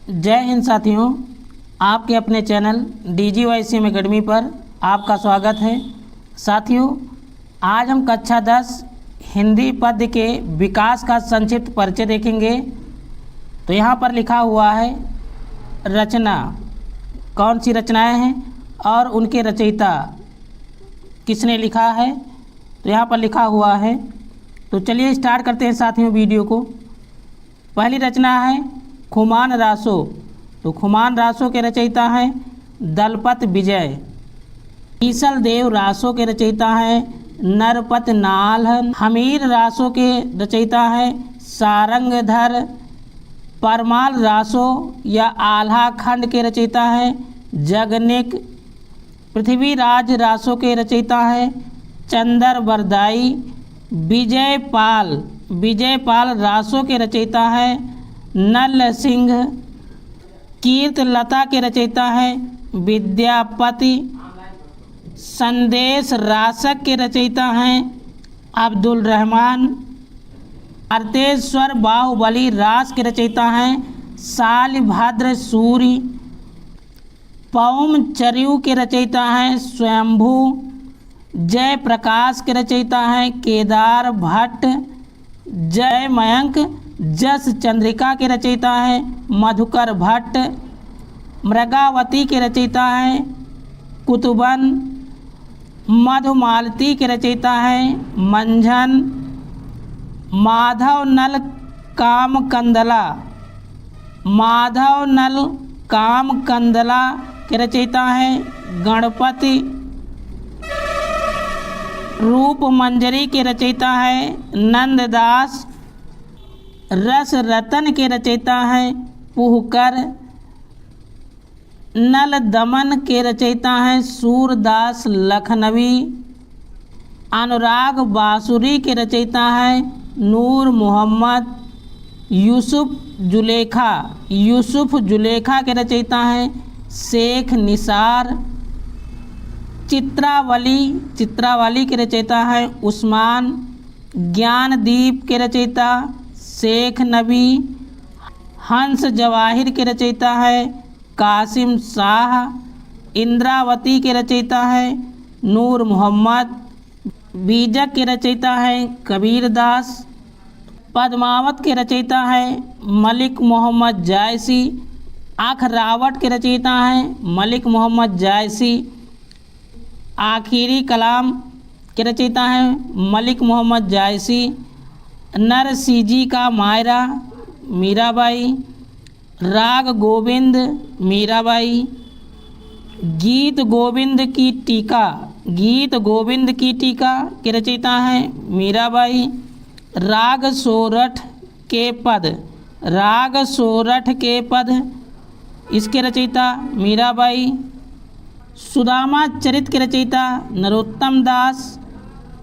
जय हिंद साथियों, आपके अपने चैनल DGYCM एकेडमी पर आपका स्वागत है। साथियों, आज हम कक्षा 10 हिंदी पद्य के विकास का संक्षिप्त परिचय देखेंगे। तो यहाँ पर लिखा हुआ है रचना, कौन सी रचनाएं हैं और उनके रचयिता किसने लिखा है। तो यहाँ पर लिखा हुआ है। तो चलिए स्टार्ट करते हैं साथियों वीडियो को। पहली रचना है खुमान रासो। तो खुमान रासो के रचयिता हैं दलपत विजय। ईसल देव रासो के रचयिता हैं नरपत नाल्हन। हमीर रासो के रचयिता हैं सारंगधर। परमाल रासो या आल्हा खंड के रचयिता हैं जगनिक। पृथ्वीराज रासो के रचयिता हैं चंदर बरदाई। विजयपाल रासो के रचयिता हैं नल सिंह। कीर्तलता के रचयिता हैं विद्यापति। संदेश रासक के रचयिता हैं अब्दुल रहमान। अर्तेश्वर बाहुबली रास के रचयिता हैं शालिभद्र सूरी। पौम चरियू के रचयिता हैं स्वयंभू। जय प्रकाश के रचयिता हैं केदार भट्ट। जय मयंक जस चंद्रिका के रचयिता हैं मधुकर भट्ट। मृगावती के रचयिता हैं कुतुबन। मधुमालती के रचयिता हैं मंझन। माधव नल काम कंदला के रचयिता हैं गणपति। रूप मंजरी के रचयिता हैं नंददास। रस रतन के रचयिता हैं पुहकर। नल दमन के रचयिता हैं सूरदास लखनवी। अनुराग बांसुरी के रचयिता हैं नूर मोहम्मद। यूसुफ जुलेखा के रचयिता हैं शेख निसार। चित्रावली के रचयिता हैं उस्मान। ज्ञानदीप के रचयिता शेख नबी। हंस जवाहिर के रचयिता है कासिम शाह। इंद्रावती के रचयिता हैं नूर मोहम्मद। बीजक के रचयिता हैं कबीर दास। पद्मावत के रचयिता हैं मलिक मोहम्मद जायसी। अखरावट के रचयिता हैं मलिक मोहम्मद जायसी। आखिरी कलाम के रचयिता हैं मलिक मोहम्मद जायसी। नरसिंजी का मायरा मीराबाई। राग गोविंद मीराबाई। गीत गोविंद की टीका के रचयिता हैं मीराबाई। राग सोरठ के पद इसके रचयिता मीराबाई। सुदामा चरित के रचयिता नरोत्तम दास।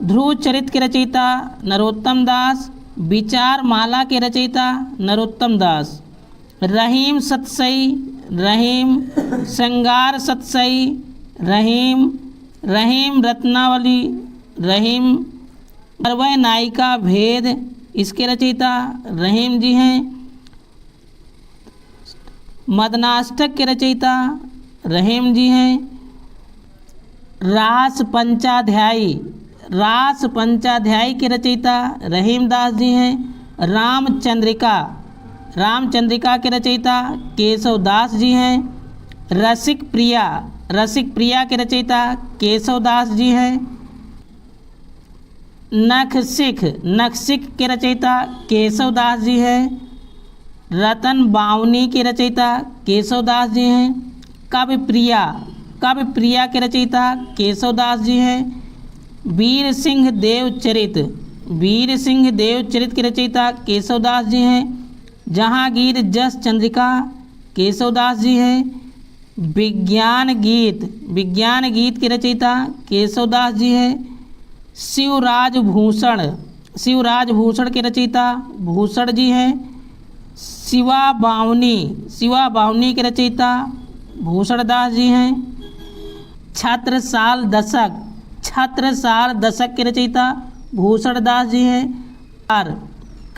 ध्रुव चरित के रचयिता नरोत्तम दास। विचार माला के रचयिता नरोत्तम दास। रहीम श्रृंगार सतसई। रहीम रत्नावली। रहीम परवय नायिका भेद इसके रचयिता रहीम जी हैं। मदनाष्टक के रचयिता रहीम जी हैं। रास पंचाध्यायी के रचयिता रहीम दास जी हैं। रामचंद्रिका के रचयिता केशव दास जी हैं। रसिक प्रिया के रचयिता केशव दास जी हैं। नखसिक के रचयिता केशव दास जी हैं। रतन बावनी के रचयिता केशव दास जी हैं। काव्य प्रिया के रचयिता केशव दास जी हैं। वीर सिंह देव चरित के रचयिता केशव दास जी हैं। जहांगीर जस चंद्रिका केशव दास जी हैं। विज्ञान गीत के रचयिता केशव दास जी हैं। शिवराज भूषण के रचयिता भूषण जी हैं। शिवा बावनी के रचयिता भूषण दास जी हैं। छत्रसाल दशक के रचयिता भूषण दास जी हैं।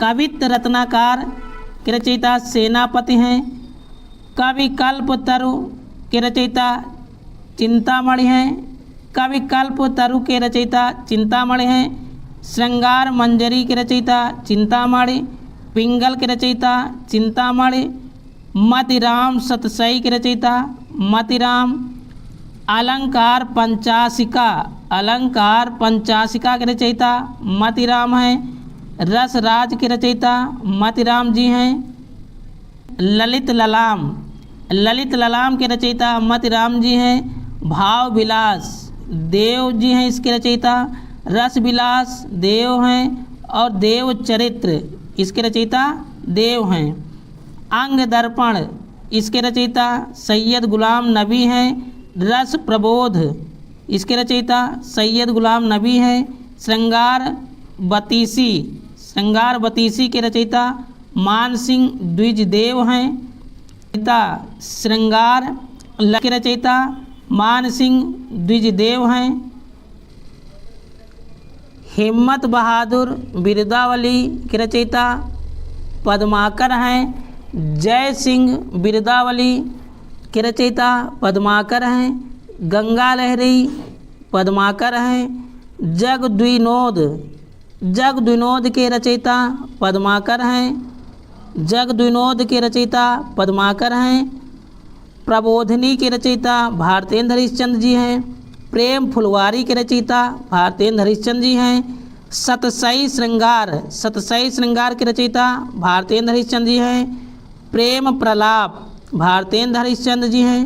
कवित्त रत्नाकार के रचयिता सेनापति हैं। कवि कल्पतरु के रचयिता चिंतामणि हैं। कवि कल्पतरु के रचयिता चिंतामणि हैं। श्रृंगार मंजरी के रचयिता चिंतामणि। पिंगल के रचयिता चिंतामणि। मतिराम सतसई के रचयिता मतिराम। अलंकार पंचाशिका के रचयिता मतिराम हैं। रसराज के रचयिता मतिराम जी हैं। ललित ललाम के रचयिता मतिराम जी हैं। भाव विलास देव जी हैं इसके रचयिता। रस विलास देव हैं और देव चरित्र इसके रचयिता देव हैं। अंग दर्पण इसके रचयिता सैयद गुलाम नबी हैं। रस प्रबोध इसके रचयिता सैयद गुलाम नबी हैं। श्रृंगार बतीसी के रचयिता मानसिंह द्विजदेव हैं। श्रृंगार के रचयिता मानसिंह द्विजदेव हैं। हिम्मत बहादुर बिरदावली के रचयिता पद्माकर हैं। जय सिंह बिरदावली के रचयिता पद्माकर हैं। गंगा लहरी पद्माकर हैं। जगद्विनोद के रचयिता पद्माकर हैं। प्रबोधिनी के रचयिता भारतेंद्र हरिश्चंद्र जी हैं। प्रेम फुलवारी के रचयिता भारतेंद्र हरिश्चंद्र जी हैं। सतसई श्रृंगार के रचयिता भारतेंद्र हरिश्चंद्र जी हैं। प्रेम प्रलाप भारतेंद्र हरिश्चंद्र जी हैं।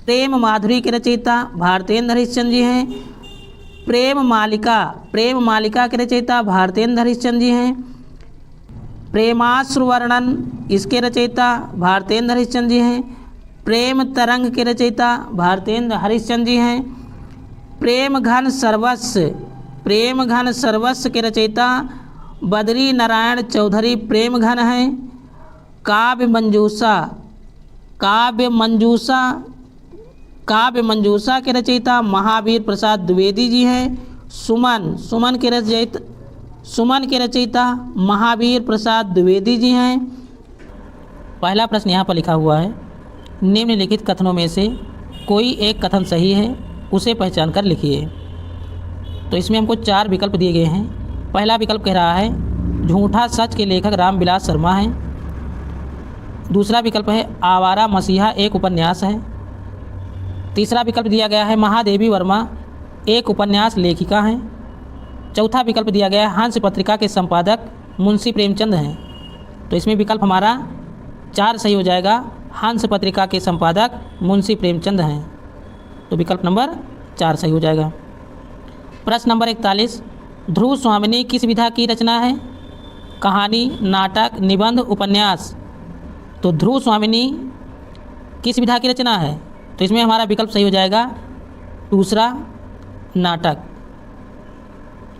प्रेम माधुरी के रचयिता भारतेंद्र हरिश्चंद्र जी हैं। प्रेम मालिका के रचयिता भारतेंद्र हरिश्चंद्र जी हैं। प्रेमाश्रु वर्णन इसके रचयिता भारतेंद्र हरिश्चंद्र जी हैं। प्रेम तरंग के रचयिता भारतेंद्र हरिश्चंद्र जी हैं। प्रेम घन सर्वस्व के रचयिता बद्री नारायण चौधरी प्रेम घन हैं। काव्य मंजूषा के रचयिता महावीर प्रसाद द्विवेदी जी हैं। सुमन के रचयिता महावीर प्रसाद द्विवेदी जी हैं। पहला प्रश्न यहाँ पर लिखा हुआ है, निम्नलिखित कथनों में से कोई एक कथन सही है, उसे पहचान कर लिखिए। तो इसमें हमको 4 विकल्प दिए गए हैं। पहला विकल्प कह रहा है झूठा सच के लेखक रामविलास शर्मा हैं। दूसरा विकल्प है आवारा मसीहा एक उपन्यास है। तीसरा विकल्प दिया गया है महादेवी वर्मा एक उपन्यास लेखिका हैं। चौथा विकल्प दिया गया है हंस पत्रिका के संपादक मुंशी प्रेमचंद हैं। तो इसमें विकल्प हमारा 4 सही हो जाएगा, हंस पत्रिका के संपादक मुंशी प्रेमचंद हैं। तो विकल्प नंबर 4 सही हो जाएगा। प्रश्न नंबर 41, ध्रुव स्वामिनी किस विधा की रचना है? कहानी, नाटक, निबंध, उपन्यास। तो ध्रुव स्वामिनी किस विधा की रचना है? तो इसमें हमारा विकल्प सही हो जाएगा दूसरा, नाटक।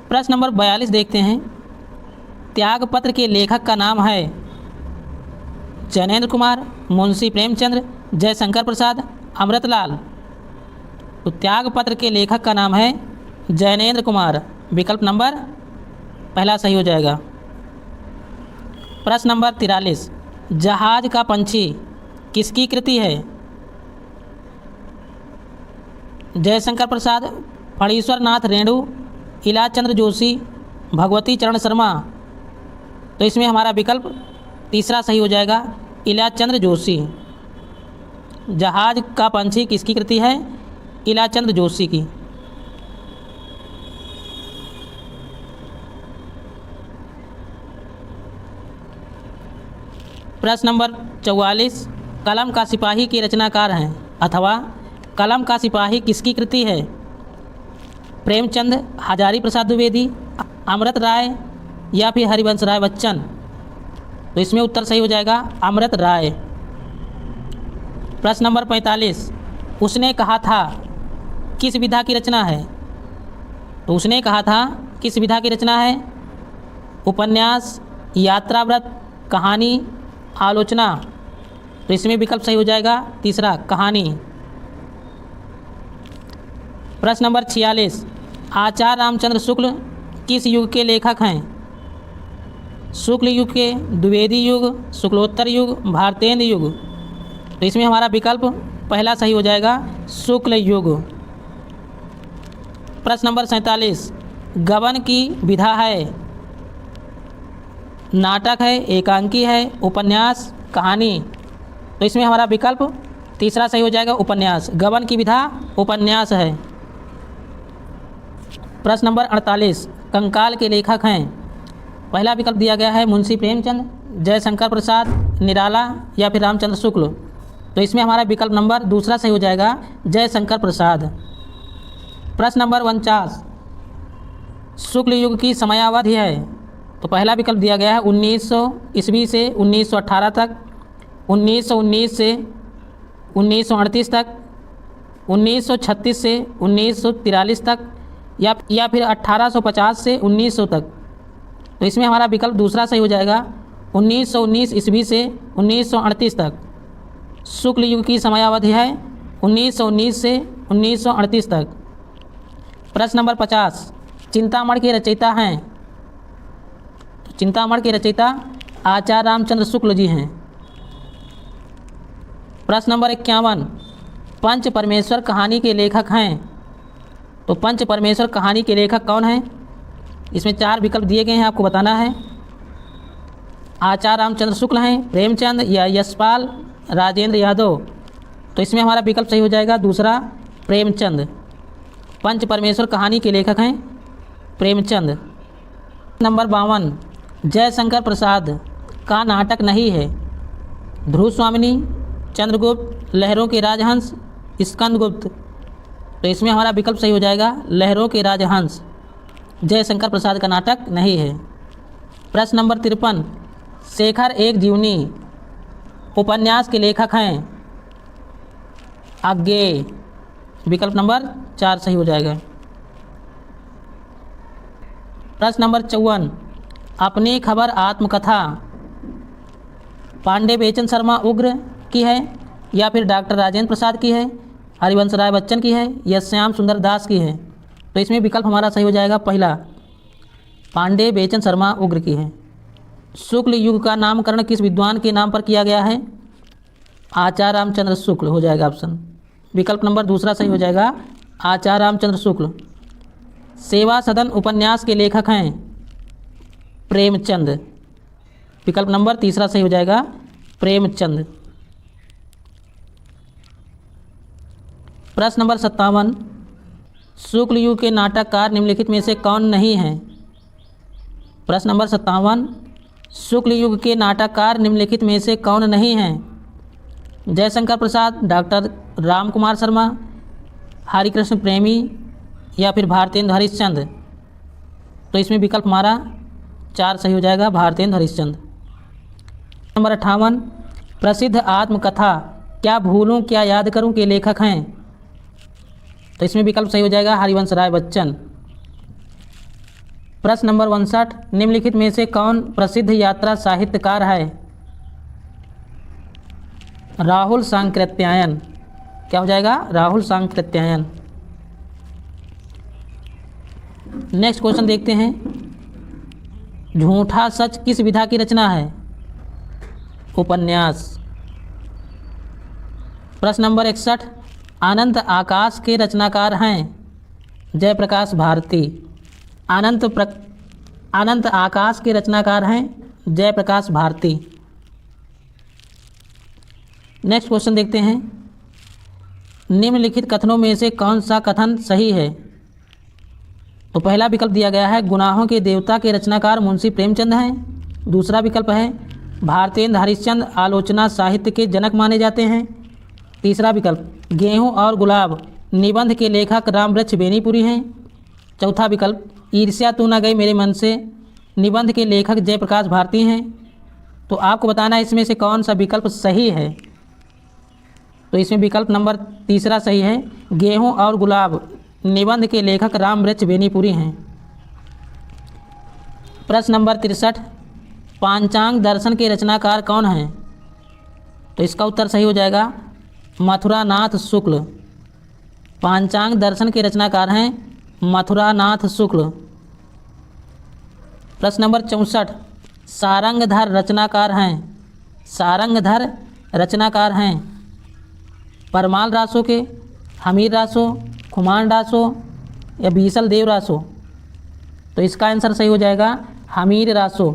प्रश्न नंबर 42 देखते हैं। त्यागपत्र के लेखक का नाम है जैनेन्द्र कुमार, मुंशी प्रेमचंद्र, जयशंकर प्रसाद, अमृतलाल। तो त्यागपत्र के लेखक का नाम है जैनेन्द्र कुमार। विकल्प नंबर पहला सही हो जाएगा। प्रश्न नंबर 43, जहाज का पंछी किसकी कृति है? जयशंकर प्रसाद, फणीश्वर नाथ रेणु, इलाचंद्र जोशी, भगवती चरण शर्मा। तो इसमें हमारा विकल्प तीसरा सही हो जाएगा, इलाचंद्र जोशी। जहाज का पंछी किसकी कृति है? इलाचंद्र जोशी की। प्रश्न नंबर 44, कलम का सिपाही के रचनाकार हैं अथवा कलम का सिपाही किसकी कृति है? प्रेमचंद, हजारी प्रसाद द्विवेदी, अमृत राय या फिर हरिवंश राय बच्चन। तो इसमें उत्तर सही हो जाएगा अमृत राय। प्रश्न नंबर 45, उसने कहा था किस विधा की रचना है? तो उसने कहा था किस विधा की रचना है? उपन्यास, यात्राव्रत, कहानी, आलोचना। तो इसमें विकल्प सही हो जाएगा तीसरा, कहानी। प्रश्न नंबर 46, आचार्य रामचंद्र शुक्ल किस युग के लेखक हैं? शुक्ल युग के द्विवेदी युग, शुक्लोत्तर युग, भारतेंद्र युग। तो इसमें हमारा विकल्प पहला सही हो जाएगा, शुक्ल युग। प्रश्न नंबर 47, गबन की विधा है? नाटक है, एकांकी है, उपन्यास, कहानी। तो इसमें हमारा विकल्प तीसरा सही हो जाएगा, उपन्यास। गबन की विधा उपन्यास है। प्रश्न नंबर 48, कंकाल के लेखक हैं? पहला विकल्प दिया गया है मुंशी प्रेमचंद, जयशंकर प्रसाद, निराला या फिर रामचंद्र शुक्ल। तो इसमें हमारा विकल्प नंबर दूसरा सही हो जाएगा, जयशंकर प्रसाद। प्रश्न नंबर 49, शुक्ल युग की समयावधि है? तो पहला विकल्प दिया गया है 1900 ईस्वी से 1918 तक, 1919 से 1938 तक, 1936 से 1943 तक या फिर 1850 से 1900 तक। तो इसमें हमारा विकल्प दूसरा सही हो जाएगा, 1919 ईस्वी से 1938 तक। शुक्ल युग की समयावधि है 1919 से 1938 तक। प्रश्न नंबर 50, चिंतामण के रचयिता हैं? तो चिंतामण के रचयिता आचार्य रामचंद्र शुक्ल जी हैं। प्रश्न नंबर 51, पंच परमेश्वर कहानी के लेखक हैं? तो पंच परमेश्वर कहानी के लेखक कौन हैं? इसमें 4 विकल्प दिए गए हैं, आपको बताना है। आचार्य रामचंद्र शुक्ल हैं, प्रेमचंद या यशपाल, राजेंद्र यादव। तो इसमें हमारा विकल्प सही हो जाएगा दूसरा, प्रेमचंद। पंच परमेश्वर कहानी के लेखक हैं प्रेमचंद। नंबर 52, जयशंकर प्रसाद का नाटक नहीं है? ध्रुव स्वामिनी, चंद्रगुप्त, लहरों के राजहंस, स्कंदगुप्त। तो इसमें हमारा विकल्प सही हो जाएगा, लहरों के राजहंस। जयशंकर प्रसाद का नाटक नहीं है। प्रश्न नंबर 53, शेखर एक जीवनी उपन्यास के लेखक हैं? अज्ञेय। विकल्प नंबर 4 सही हो जाएगा। प्रश्न नंबर 54, अपनी खबर आत्मकथा पांडे बेचन शर्मा उग्र की है या फिर डॉक्टर राजेंद्र प्रसाद की है, हरिवंश राय बच्चन की है या श्याम सुंदर दास की है? तो इसमें विकल्प हमारा सही हो जाएगा पहला, पांडे बेचन शर्मा उग्र की है। शुक्ल युग का नामकरण किस विद्वान के नाम पर किया गया है? आचार्य रामचंद्र शुक्ल हो जाएगा ऑप्शन। विकल्प नंबर दूसरा सही हो जाएगा, आचार्य रामचंद्र शुक्ल। सेवा सदन उपन्यास के लेखक हैं? प्रेमचंद। विकल्प नंबर तीसरा सही हो जाएगा, प्रेमचंद। प्रश्न नंबर 57, शुक्ल युग के नाटककार निम्नलिखित में से कौन नहीं है? प्रश्न नंबर 57, शुक्ल युग के नाटककार निम्नलिखित में से कौन नहीं हैं? जयशंकर प्रसाद, डॉक्टर राम कुमार शर्मा, हरिकृष्ण प्रेमी या फिर भारतेंद्र हरिश्चंद्र। तो इसमें विकल्प हमारा 4 सही हो जाएगा, भारतेंद्र हरिश्चंद्र। नंबर 58, प्रसिद्ध आत्मकथा क्या भूलूं क्या याद करूं के लेखक हैं? तो इसमें विकल्प सही हो जाएगा, हरिवंश राय बच्चन। प्रश्न नंबर 59, निम्नलिखित में से कौन प्रसिद्ध यात्रा साहित्यकार है? राहुल सांकृत्यायन। क्या हो जाएगा? राहुल सांकृत्यायन। नेक्स्ट क्वेश्चन देखते हैं, झूठा सच किस विधा की रचना है? उपन्यास। प्रश्न नंबर 61, अनंत आकाश के रचनाकार हैं? जयप्रकाश भारती। अनंत आकाश के रचनाकार हैं जयप्रकाश भारती। नेक्स्ट क्वेश्चन देखते हैं, निम्नलिखित कथनों में से कौन सा कथन सही है? तो पहला विकल्प दिया गया है गुनाहों के देवता के रचनाकार मुंशी प्रेमचंद हैं। दूसरा विकल्प है भारतेंद्र हरिश्चंद्र आलोचना साहित्य के जनक माने जाते हैं। तीसरा विकल्प गेहूं और गुलाब निबंध के लेखक रामवृक्ष बेनीपुरी हैं। चौथा विकल्प ईर्ष्या तू न गई मेरे मन से निबंध के लेखक जयप्रकाश भारती हैं। तो आपको बताना है इसमें से कौन सा विकल्प सही है। तो इसमें विकल्प नंबर तीसरा सही है, गेहूं और गुलाब निबंध के लेखक रामवृक्ष बेनीपुरी हैं। प्रश्न नंबर 63, पांचांग दर्शन के रचनाकार कौन हैं? तो इसका उत्तर सही हो जाएगा मथुरानाथ शुक्ल। पांचांग दर्शन के रचनाकार हैं मथुरानाथ शुक्ल। प्रश्न नंबर 64, सारंगधर रचनाकार हैं, सारंगधर रचनाकार हैं। परमाल रासो के, हमीर रासो, खुमान रासो या बीसल देव रासो। तो इसका आंसर सही हो जाएगा हमीर रासो।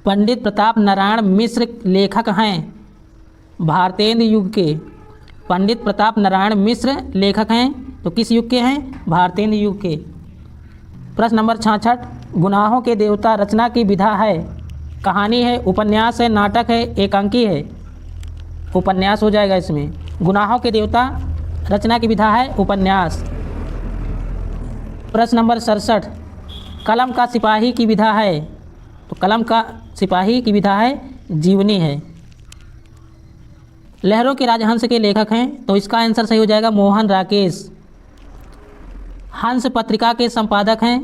पंडित प्रताप नारायण मिश्र लेखक हैं, भारतेंद्र युग के। पंडित प्रताप नारायण मिश्र लेखक हैं, तो किस युग के हैं? भारतेंद्र युग के। प्रश्न नंबर 66, गुनाहों के देवता रचना की विधा है? कहानी है, उपन्यास है, नाटक है, एकांकी है? उपन्यास हो जाएगा इसमें। गुनाहों के देवता रचना की विधा है उपन्यास। प्रश्न नंबर 67, कलम का सिपाही की विधा है? तो कलम का सिपाही की विधा है जीवनी है। लहरों के राजहंस के लेखक हैं, तो इसका आंसर सही हो जाएगा मोहन राकेश। हंस पत्रिका के संपादक हैं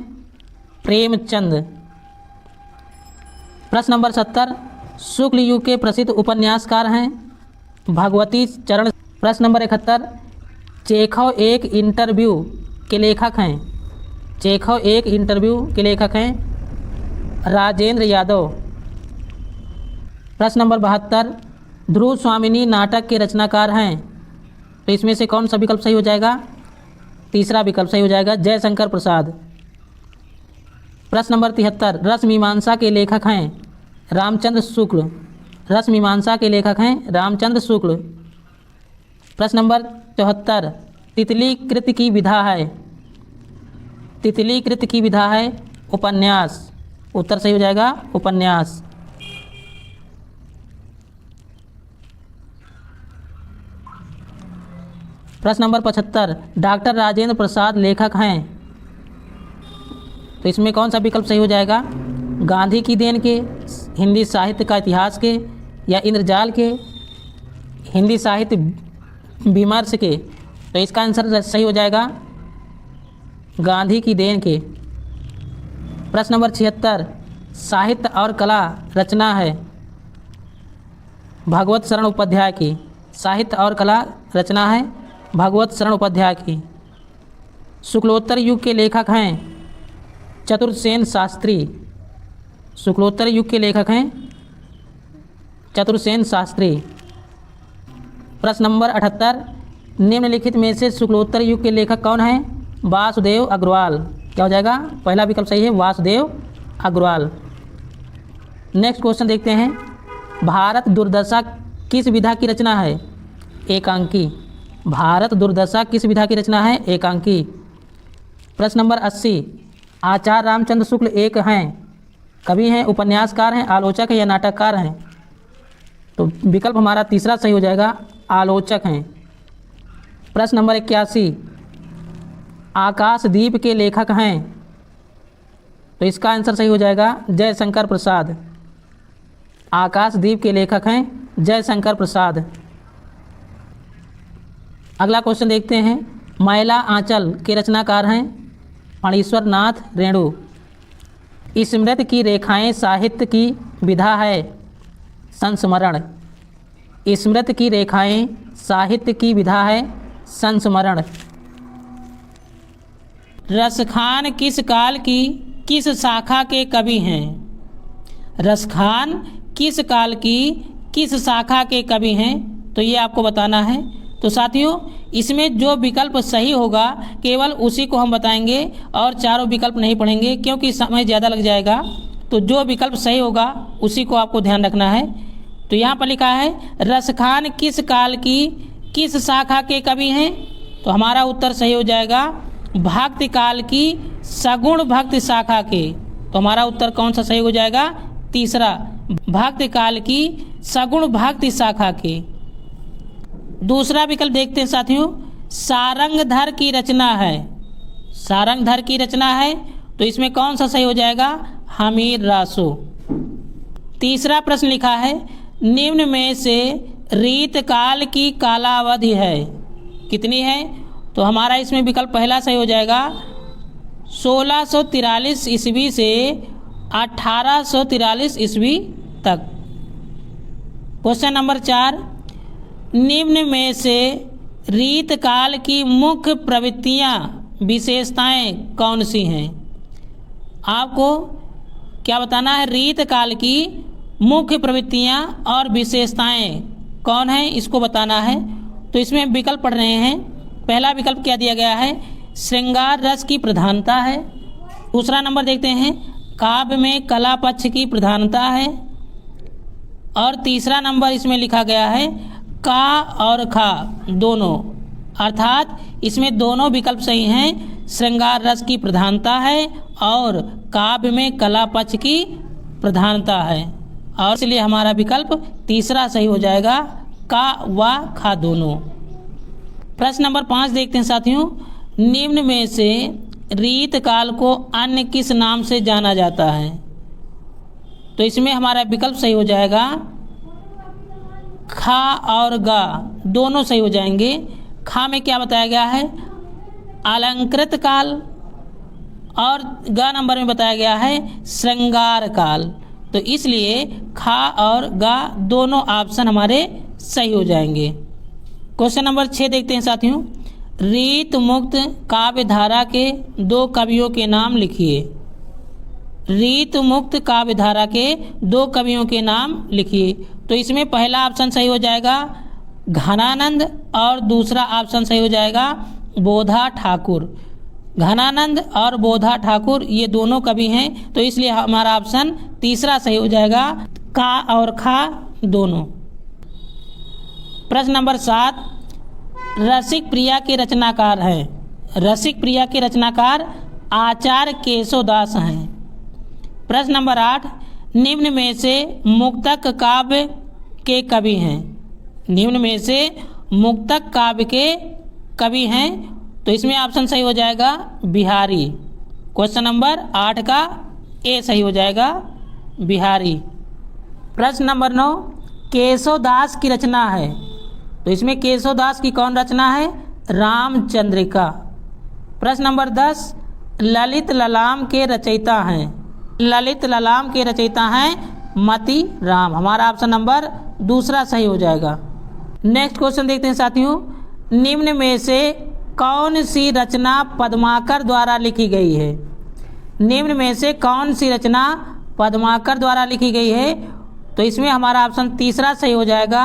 प्रेमचंद। प्रश्न नंबर 70, शुक्ल युग के प्रसिद्ध उपन्यासकार हैं भगवती चरण। प्रश्न नंबर 71, चेखव एक इंटरव्यू के लेखक हैं? चेखव एक इंटरव्यू के लेखक हैं राजेंद्र यादव। प्रश्न नंबर 72, ध्रुव स्वामिनी नाटक के रचनाकार हैं? तो इसमें से कौन सा विकल्प सही हो जाएगा? तीसरा विकल्प सही हो जाएगा जयशंकर प्रसाद। प्रश्न नंबर 73, रस मीमांसा के लेखक हैं रामचंद्र शुक्ल। रस मीमांसा के लेखक हैं रामचंद्र शुक्ल। प्रश्न नंबर 74, तितली कृत की विधा है? तितली कृत की विधा है उपन्यास। उत्तर सही हो जाएगा उपन्यास। प्रश्न नंबर 75, डॉक्टर राजेंद्र प्रसाद लेखक हैं? तो इसमें कौन सा विकल्प सही हो जाएगा? गांधी की देन के, हिंदी साहित्य का इतिहास के, या इंद्रजाल के, हिंदी साहित्य विमर्श के? तो इसका आंसर सही हो जाएगा गांधी की देन के। प्रश्न नंबर 76, साहित्य और कला रचना है भगवत शरण उपाध्याय की। साहित्य और कला रचना है भगवत शरण उपाध्याय की। शुक्लोत्तर युग के लेखक हैं चतुर्सेन शास्त्री। शुक्लोत्तर युग के लेखक हैं चतुर्सेन शास्त्री। प्रश्न नंबर 78, निम्नलिखित में से शुक्लोत्तर युग के लेखक कौन हैं? वासुदेव अग्रवाल। क्या हो जाएगा? पहला विकल्प सही है वासुदेव अग्रवाल। नेक्स्ट क्वेश्चन देखते हैं, भारत दुर्दशा किस विधा की रचना है? एकांकी। भारत दुर्दशा किस विधा की रचना है? एकांकी। प्रश्न नंबर 80, आचार्य रामचंद्र शुक्ल एक हैं, कवि हैं, उपन्यासकार हैं, आलोचक हैं या नाटककार हैं? तो विकल्प हमारा तीसरा सही हो जाएगा आलोचक हैं। प्रश्न नंबर 81, आकाशदीप के लेखक हैं? तो इसका आंसर सही हो जाएगा जयशंकर प्रसाद। आकाशदीप के लेखक हैं जयशंकर प्रसाद। अगला क्वेश्चन देखते हैं, मैला आंचल के रचनाकार हैं फणीश्वर नाथ रेणु। स्मृति की रेखाएं साहित्य की विधा है संस्मरण। स्मृति की रेखाएं साहित्य की विधा है संस्मरण। रसखान किस काल की किस शाखा के कवि हैं? रसखान किस काल की किस शाखा के कवि हैं? तो ये आपको बताना है। तो साथियों, इसमें जो विकल्प सही होगा केवल उसी को हम बताएंगे और चारों विकल्प नहीं पढ़ेंगे क्योंकि समय ज़्यादा लग जाएगा। तो जो विकल्प सही होगा उसी को आपको ध्यान रखना है। तो यहाँ पर लिखा है रसखान किस काल की किस शाखा के कवि हैं? तो हमारा उत्तर सही हो जाएगा भक्ति काल की सगुण भक्ति शाखा के। तो हमारा उत्तर कौन सा सही हो जाएगा? तीसरा, भक्ति काल की सगुण भक्ति शाखा के। दूसरा विकल्प देखते हैं साथियों, सारंगधर की रचना है। सारंगधर की रचना है, तो इसमें कौन सा सही हो जाएगा? हमीर रासो। तीसरा प्रश्न लिखा है, निम्न में से रीतकाल की कालावधि है कितनी है? तो हमारा इसमें विकल्प पहला सही हो जाएगा 1643 ईस्वी से 1843 ईस्वी तक। क्वेश्चन नंबर 4, निम्न में से रीतकाल की मुख्य प्रवृत्तियाँ विशेषताएं कौन सी हैं? आपको क्या बताना है? रीत काल की मुख्य प्रवृत्तियां और विशेषताएं कौन है, इसको बताना है। तो इसमें विकल्प पढ़ रहे हैं। पहला विकल्प क्या दिया गया है? श्रृंगार रस की प्रधानता है। दूसरा नंबर देखते हैं, काव्य में कला पक्ष की प्रधानता है। और तीसरा नंबर इसमें लिखा गया है का और खा दोनों, अर्थात इसमें दोनों विकल्प सही हैं। श्रृंगार रस की प्रधानता है और काव्य में कला पक्ष की प्रधानता है, और इसलिए हमारा विकल्प तीसरा सही हो जाएगा, का व खा दोनों। प्रश्न नंबर 5 देखते हैं साथियों। निम्न में से रीत काल को अन्य किस नाम से जाना जाता है? तो इसमें हमारा विकल्प सही हो जाएगा, खा और गा दोनों सही हो जाएंगे। खा में क्या बताया गया है? अलंकृत काल, और गा नंबर में बताया गया है श्रृंगार काल। तो इसलिए खा और गा दोनों ऑप्शन हमारे सही हो जाएंगे। क्वेश्चन नंबर 6 देखते हैं साथियों। रीत मुक्त काव्य धारा के 2 कवियों के नाम लिखिए। रीत मुक्त काव्य धारा के 2 कवियों के नाम लिखिए। तो इसमें पहला ऑप्शन सही हो जाएगा घनानंद, और दूसरा ऑप्शन सही हो जाएगा बोधा ठाकुर। घनानंद और बोधा ठाकुर ये दोनों कवि हैं, तो इसलिए हमारा ऑप्शन तीसरा सही हो जाएगा, का और खा दोनों। प्रश्न नंबर 7, रसिक प्रिया के रचनाकार हैं। रसिक प्रिया के रचनाकार आचार्य केशवदास हैं। प्रश्न नंबर 8, निम्न में से मुक्तक काव्य के कवि हैं। निम्न में से मुक्तक काव्य के कवि हैं, तो इसमें ऑप्शन सही हो जाएगा बिहारी। क्वेश्चन नंबर 8 का ए सही हो जाएगा, बिहारी। प्रश्न नंबर 9, केशवदास की रचना है। तो इसमें केशवदास की कौन रचना है? रामचंद्रिका। प्रश्न नंबर 10, ललित ललाम के रचयिता हैं। ललित ललाम के रचयिता हैं मति राम। हमारा ऑप्शन नंबर दूसरा सही हो जाएगा। नेक्स्ट क्वेश्चन देखते हैं साथियों। निम्न में से कौन सी रचना पद्माकर द्वारा लिखी गई है? निम्न में से कौन सी रचना पद्माकर द्वारा लिखी गई है? तो इसमें हमारा ऑप्शन तीसरा सही हो जाएगा,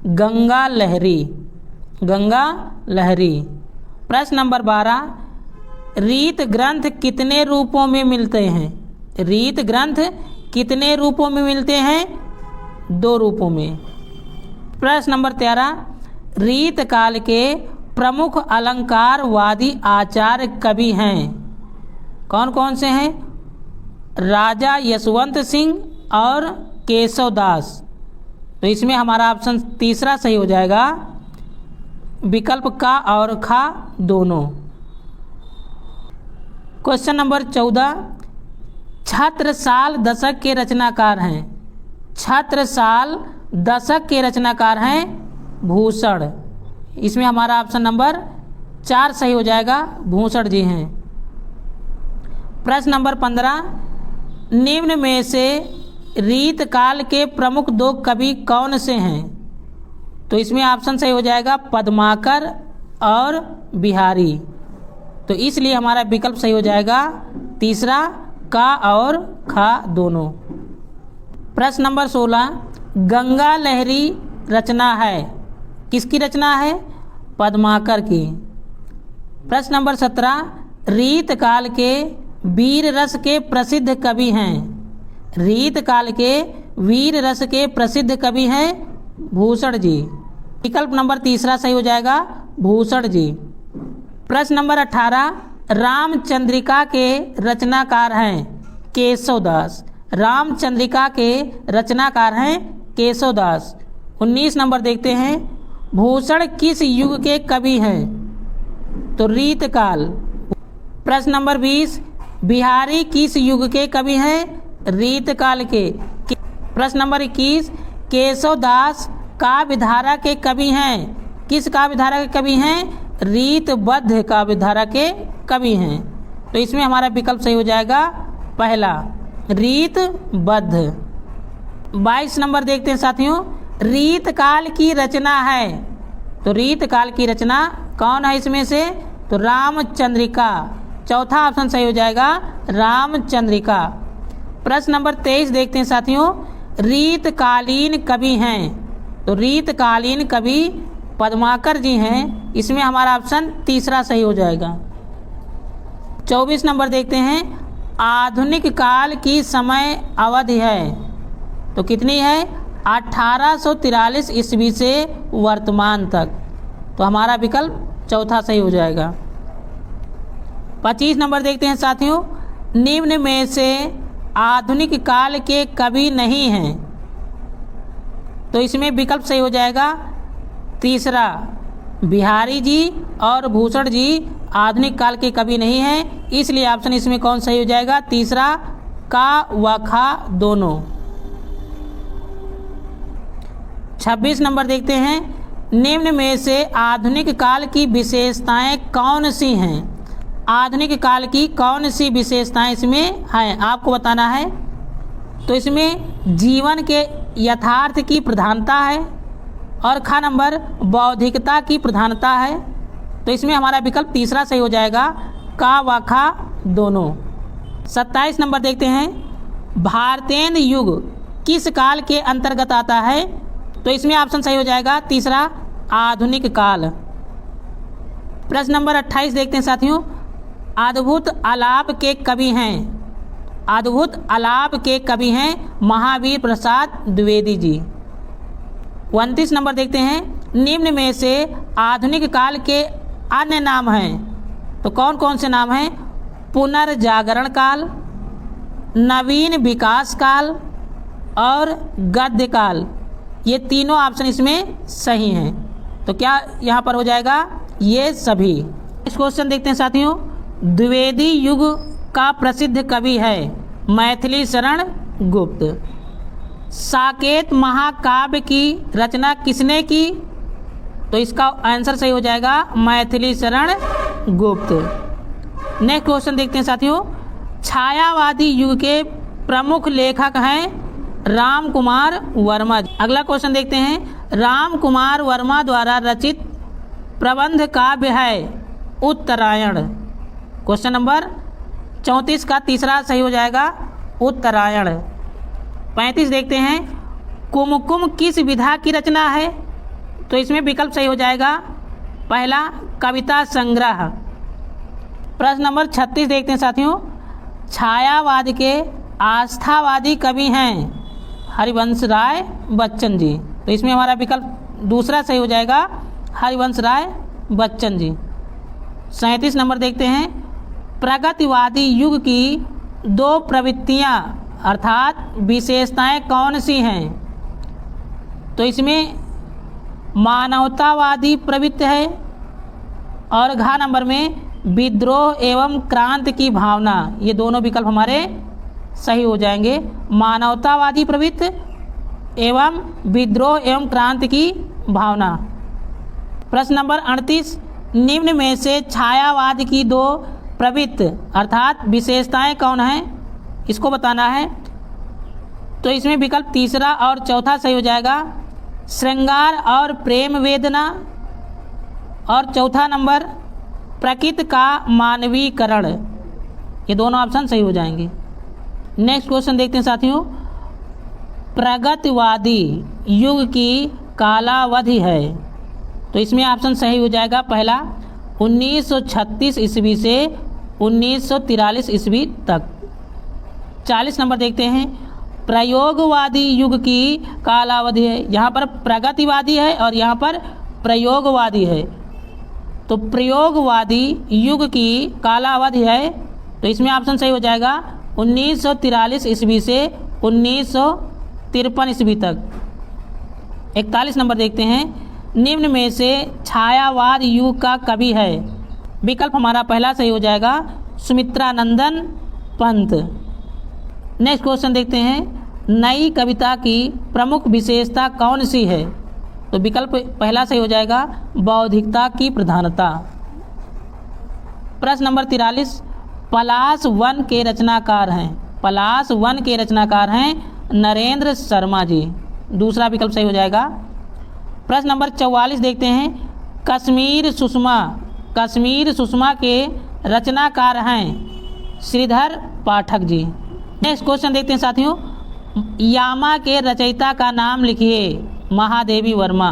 गंगा लहरी। गंगा लहरी। प्रश्न नंबर 12, रीत ग्रंथ कितने रूपों में मिलते हैं? रीत ग्रंथ कितने रूपों में मिलते हैं? 2 रूपों में। प्रश्न नंबर 13, रीत काल के प्रमुख अलंकारवादी आचार्य कवि हैं। कौन कौन से हैं? राजा यशवंत सिंह और केशवदास। तो इसमें हमारा ऑप्शन तीसरा सही हो जाएगा, विकल्प का और खा दोनों। क्वेश्चन नंबर 14, छत्रसाल दशक के रचनाकार हैं। छत्रसाल दशक के रचनाकार हैं भूषण। इसमें हमारा ऑप्शन नंबर 4 सही हो जाएगा, भूषण जी हैं। प्रश्न नंबर 15, निम्न में से रीत काल के प्रमुख 2 कवि कौन से हैं? तो इसमें ऑप्शन सही हो जाएगा पद्माकर और बिहारी। तो इसलिए हमारा विकल्प सही हो जाएगा तीसरा, का और खा दोनों। प्रश्न नंबर 16, गंगा लहरी रचना है। किसकी रचना है? पद्माकर की। प्रश्न नंबर 17, रीत काल के वीर रस के प्रसिद्ध कवि हैं। रीत काल के वीर रस के प्रसिद्ध कवि हैं भूषण जी। विकल्प नंबर तीसरा सही हो जाएगा, भूषण जी। प्रश्न नंबर 18, रामचंद्रिका के रचनाकार हैं केशवदास। रामचंद्रिका के रचनाकार हैं केशवदास। 19 नंबर देखते हैं, भूषण किस युग के कवि हैं? तो रीत काल। प्रश्न नंबर 20, बिहारी किस युग के कवि हैं? रीत काल के। प्रश्न नंबर 21, केशवदास काव्यधारा के कवि हैं। किस काव्यधारा के कवि हैं? रीतबद्ध काव्यधारा के कवि हैं। तो इसमें हमारा विकल्प सही हो जाएगा पहला, रीतबद्ध। 22 नंबर देखते हैं साथियों, रीत काल की रचना है। तो रीत काल की रचना कौन है इसमें से? तो रामचंद्रिका। चौथा ऑप्शन सही हो जाएगा, रामचंद्रिका। प्रश्न नंबर 23 देखते हैं साथियों, रीतकालीन कवि हैं। तो रीतकालीन कवि पद्माकर जी हैं, इसमें हमारा ऑप्शन तीसरा सही हो जाएगा। 24 नंबर देखते हैं, आधुनिक काल की समय अवधि है, तो कितनी है? 1843 ईस्वी से वर्तमान तक, तो हमारा विकल्प चौथा सही हो जाएगा। 25 नंबर देखते हैं साथियों, निम्न में से आधुनिक काल के कवि नहीं हैं, तो इसमें विकल्प सही हो जाएगा तीसरा, बिहारी जी और भूषण जी आधुनिक काल के कवि नहीं हैं, इसलिए ऑप्शन इसमें कौन सही हो जाएगा? तीसरा, का व खा दोनों। 26 नंबर देखते हैं, निम्न में से आधुनिक काल की विशेषताएं कौन सी हैं? आधुनिक काल की कौन सी विशेषताएं इसमें हैं, आपको बताना है। तो इसमें जीवन के यथार्थ की प्रधानता है और खा नंबर बौद्धिकता की प्रधानता है, तो इसमें हमारा विकल्प तीसरा सही हो जाएगा, का व खा दोनों। 27 नंबर देखते हैं, भारतेंद्र युग किस काल के अंतर्गत आता है? तो इसमें ऑप्शन सही हो जाएगा तीसरा, आधुनिक काल। प्रश्न नंबर 28 देखते हैं साथियों, अद्भुत आलाप के कवि हैं। अद्भुत आलाप के कवि हैं महावीर प्रसाद द्विवेदी जी। 29 नंबर देखते हैं, निम्न में से आधुनिक काल के अन्य नाम हैं, तो कौन कौन से नाम हैं? पुनर्जागरण काल, नवीन विकास काल और गद्य काल, ये तीनों ऑप्शन इसमें सही हैं, तो क्या यहाँ पर हो जाएगा? ये सभी। इस क्वेश्चन देखते हैं साथियों, द्विवेदी युग का प्रसिद्ध कवि है मैथिली शरण गुप्त। साकेत महाकाव्य की रचना किसने की? तो इसका आंसर सही हो जाएगा मैथिली शरण गुप्त। नेक्स्ट क्वेश्चन देखते हैं साथियों, छायावादी युग के प्रमुख लेखक हैं राम कुमार वर्मा। अगला क्वेश्चन देखते हैं, राम कुमार वर्मा द्वारा रचित प्रबंध काव्य है उत्तरायण। क्वेश्चन नंबर 34 का तीसरा सही हो जाएगा उत्तरायण। 35 देखते हैं, कुमकुम किस विधा की रचना है? तो इसमें विकल्प सही हो जाएगा पहला, कविता संग्रह। प्रश्न नंबर 36 देखते हैं साथियों, छायावाद के आस्थावादी कवि हैं हरिवंश राय बच्चन जी, तो इसमें हमारा विकल्प दूसरा सही हो जाएगा हरिवंश राय बच्चन जी। 37 नंबर देखते हैं, प्रगतिवादी युग की दो प्रवृत्तियां अर्थात विशेषताएं कौन सी हैं? तो इसमें मानवतावादी प्रवृत्ति है और घ नंबर में विद्रोह एवं क्रांति की भावना, ये दोनों विकल्प हमारे सही हो जाएंगे, मानवतावादी प्रवृत्ति एवं विद्रोह एवं क्रांति की भावना। प्रश्न नंबर 38, निम्न में से छायावाद की दो प्रवृत्ति अर्थात विशेषताएं कौन हैं, इसको बताना है। तो इसमें विकल्प तीसरा और चौथा सही हो जाएगा, श्रृंगार और प्रेम वेदना, और चौथा नंबर प्रकृति का मानवीकरण, ये दोनों ऑप्शन सही हो जाएंगे। नेक्स्ट क्वेश्चन देखते हैं साथियों, प्रगतिवादी युग की कालावधि है, तो इसमें ऑप्शन सही हो जाएगा पहला 1936 ईस्वी से 1943 ईस्वी तक। 40 नंबर देखते हैं, प्रयोगवादी युग की कालावधि है, यहाँ पर प्रगतिवादी है और यहाँ पर प्रयोगवादी है, तो प्रयोगवादी युग की कालावधि है, तो इसमें ऑप्शन सही हो जाएगा 1943 ईस्वी से 1953 ईस्वी तक। 41 नंबर देखते हैं, निम्न में से छायावाद युग का कवि है, विकल्प हमारा पहला सही हो जाएगा सुमित्रानंदन पंत। नेक्स्ट क्वेश्चन देखते हैं, नई कविता की प्रमुख विशेषता कौन सी है? तो विकल्प पहला सही हो जाएगा बौद्धिकता की प्रधानता। प्रश्न नंबर 43, पलाश वन के रचनाकार हैं, पलाश वन के रचनाकार हैं नरेंद्र शर्मा जी, दूसरा विकल्प सही हो जाएगा। प्रश्न नंबर 44 देखते हैं, कश्मीर सुषमा के रचनाकार हैं श्रीधर पाठक जी, नेक्स्ट क्वेश्चन देखते हैं साथियों, यामा के रचयिता का नाम लिखिए। महादेवी वर्मा।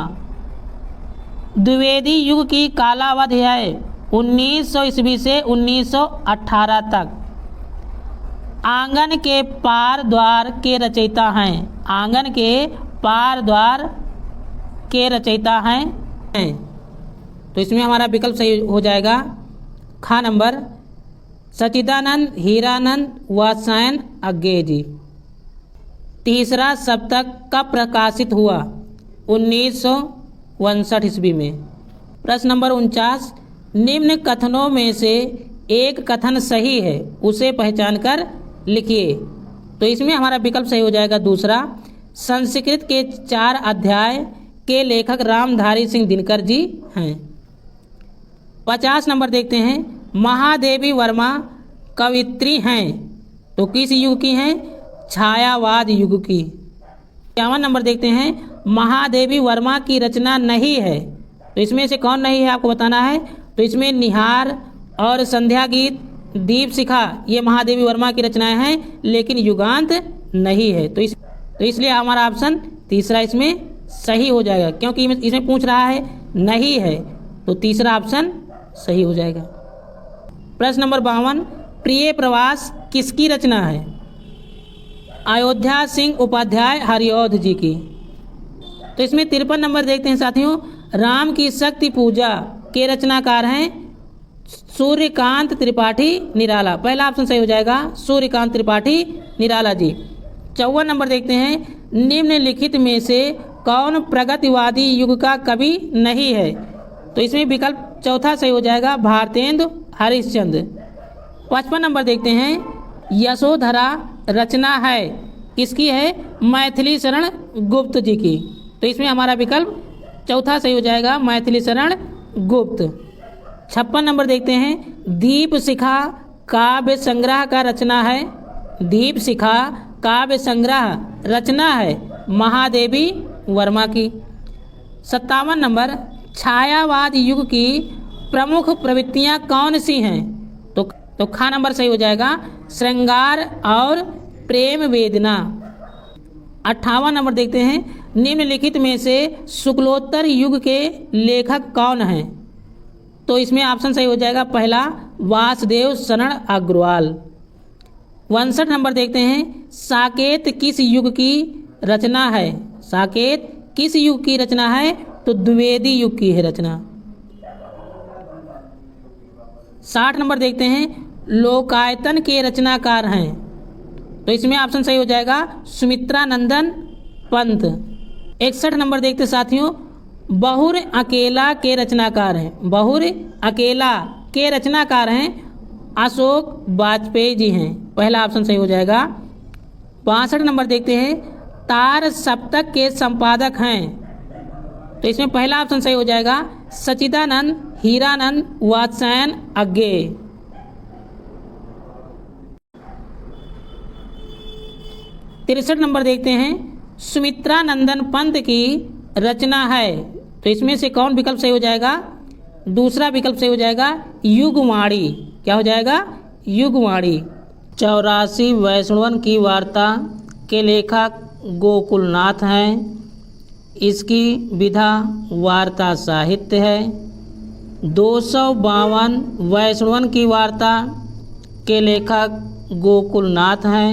द्विवेदी युग की कालावधि है 1900 ईस्वी से 1918 तक। आंगन के पार द्वार के रचयिता हैं। आंगन के पार द्वार के रचयिता हैं। तो इसमें हमारा विकल्प सही हो जाएगा खा नंबर, सच्चिदानंद हीरानंद वात्स्यायन अज्ञे जी। तीसरा सप्तक कब प्रकाशित हुआ? 1959 ईस्वी में। प्रश्न नंबर 49, निम्न कथनों में से एक कथन सही है, उसे पहचान कर लिखिए। तो इसमें हमारा विकल्प सही हो जाएगा दूसरा, संस्कृत के 4 अध्याय के लेखक रामधारी सिंह दिनकर जी हैं। 50 नंबर देखते हैं, महादेवी वर्मा कवित्री हैं, तो किस युग की हैं? छायावाद युग की। 51 नंबर देखते हैं, महादेवी वर्मा की रचना नहीं है, तो इसमें से कौन नहीं है आपको बताना है। तो इसमें निहार और संध्या गीत, दीप शिखा, ये महादेवी वर्मा की रचनाएं हैं, लेकिन युगांत नहीं है। तो इसलिए हमारा ऑप्शन तीसरा इसमें सही हो जाएगा, क्योंकि इसमें पूछ रहा है नहीं है, तो तीसरा ऑप्शन सही हो जाएगा। प्रश्न नंबर 52, प्रिय प्रवास किसकी रचना है? अयोध्या सिंह उपाध्याय हरिऔध जी की। तो इसमें 53 नंबर देखते हैं साथियों, राम की शक्ति पूजा के रचनाकार हैं सूर्यकांत त्रिपाठी निराला। पहला ऑप्शन सही हो जाएगा, सूर्यकांत त्रिपाठी निराला जी। 54 नंबर देखते हैं, निम्नलिखित में से कौन प्रगतिवादी युग का कवि नहीं है? तो इसमें विकल्प चौथा सही हो जाएगा, भारतेंदु हरिश्चंद्र। 55 नंबर देखते हैं, यशोधरा रचना है किसकी है? मैथिली शरण गुप्त जी की। तो इसमें हमारा विकल्प चौथा सही हो जाएगा, मैथिली शरण गुप्त। 56 नंबर देखते हैं, दीप शिखा काव्य संग्रह का रचना है। दीप शिखा काव्य संग्रह रचना है महादेवी वर्मा की। 57 नंबर, छायावाद युग की प्रमुख प्रवृत्तियां कौन सी हैं? तो खा नंबर सही हो जाएगा, श्रृंगार और प्रेम वेदना। 58 नंबर देखते हैं, निम्नलिखित में से शुक्लोत्तर युग के लेखक कौन हैं? तो इसमें ऑप्शन सही हो जाएगा पहला, वासुदेव शरण अग्रवाल। 59 नंबर देखते हैं, साकेत किस युग की रचना है? साकेत किस युग की रचना है? तो द्विवेदी युग की है रचना। 60 नंबर देखते हैं, लोकायतन के रचनाकार हैं। तो इसमें ऑप्शन सही हो जाएगा, सुमित्रा नंदन पंत। 61 नंबर देखते साथियों, बहुर अकेला के रचनाकार हैं। बहुर अकेला के रचनाकार हैं अशोक वाजपेयी जी हैं। पहला ऑप्शन सही हो जाएगा। 62 नंबर देखते हैं, तार सप्तक के संपादक हैं। तो इसमें पहला ऑप्शन सही हो जाएगा, सच्चिदानंद हीरानंद वात्स्यायन अज्ञे। 63 नंबर देखते हैं, सुमित्रा नंदन पंत की रचना है। तो इसमें से कौन विकल्प सही हो जाएगा? दूसरा विकल्प सही हो जाएगा, युगवाणी। क्या हो जाएगा? युगवाणी। 84 वैष्णवन की वार्ता के लेखक गोकुलनाथ हैं। इसकी विधा वार्ता साहित्य है। 252 वैष्णवन की वार्ता के लेखक गोकुलनाथ हैं।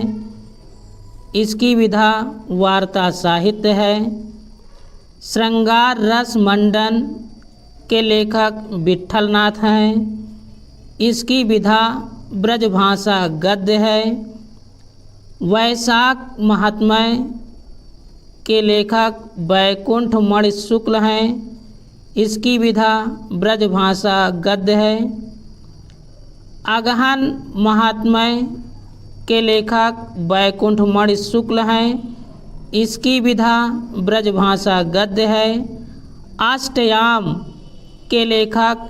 इसकी विधा वार्ता साहित्य है। श्रृंगार रस मंडन के लेखक विट्ठलनाथ हैं। इसकी विधा ब्रजभाषा गद्य है। वैशाख महात्म्य के लेखक वैकुंठ मणि शुक्ल हैं। इसकी विधा ब्रजभाषा गद्य है। अगहन महात्म्य के लेखक वैकुंठ मणि शुक्ल हैं। इसकी विधा ब्रजभाषा गद्य है। अष्टयाम के लेखक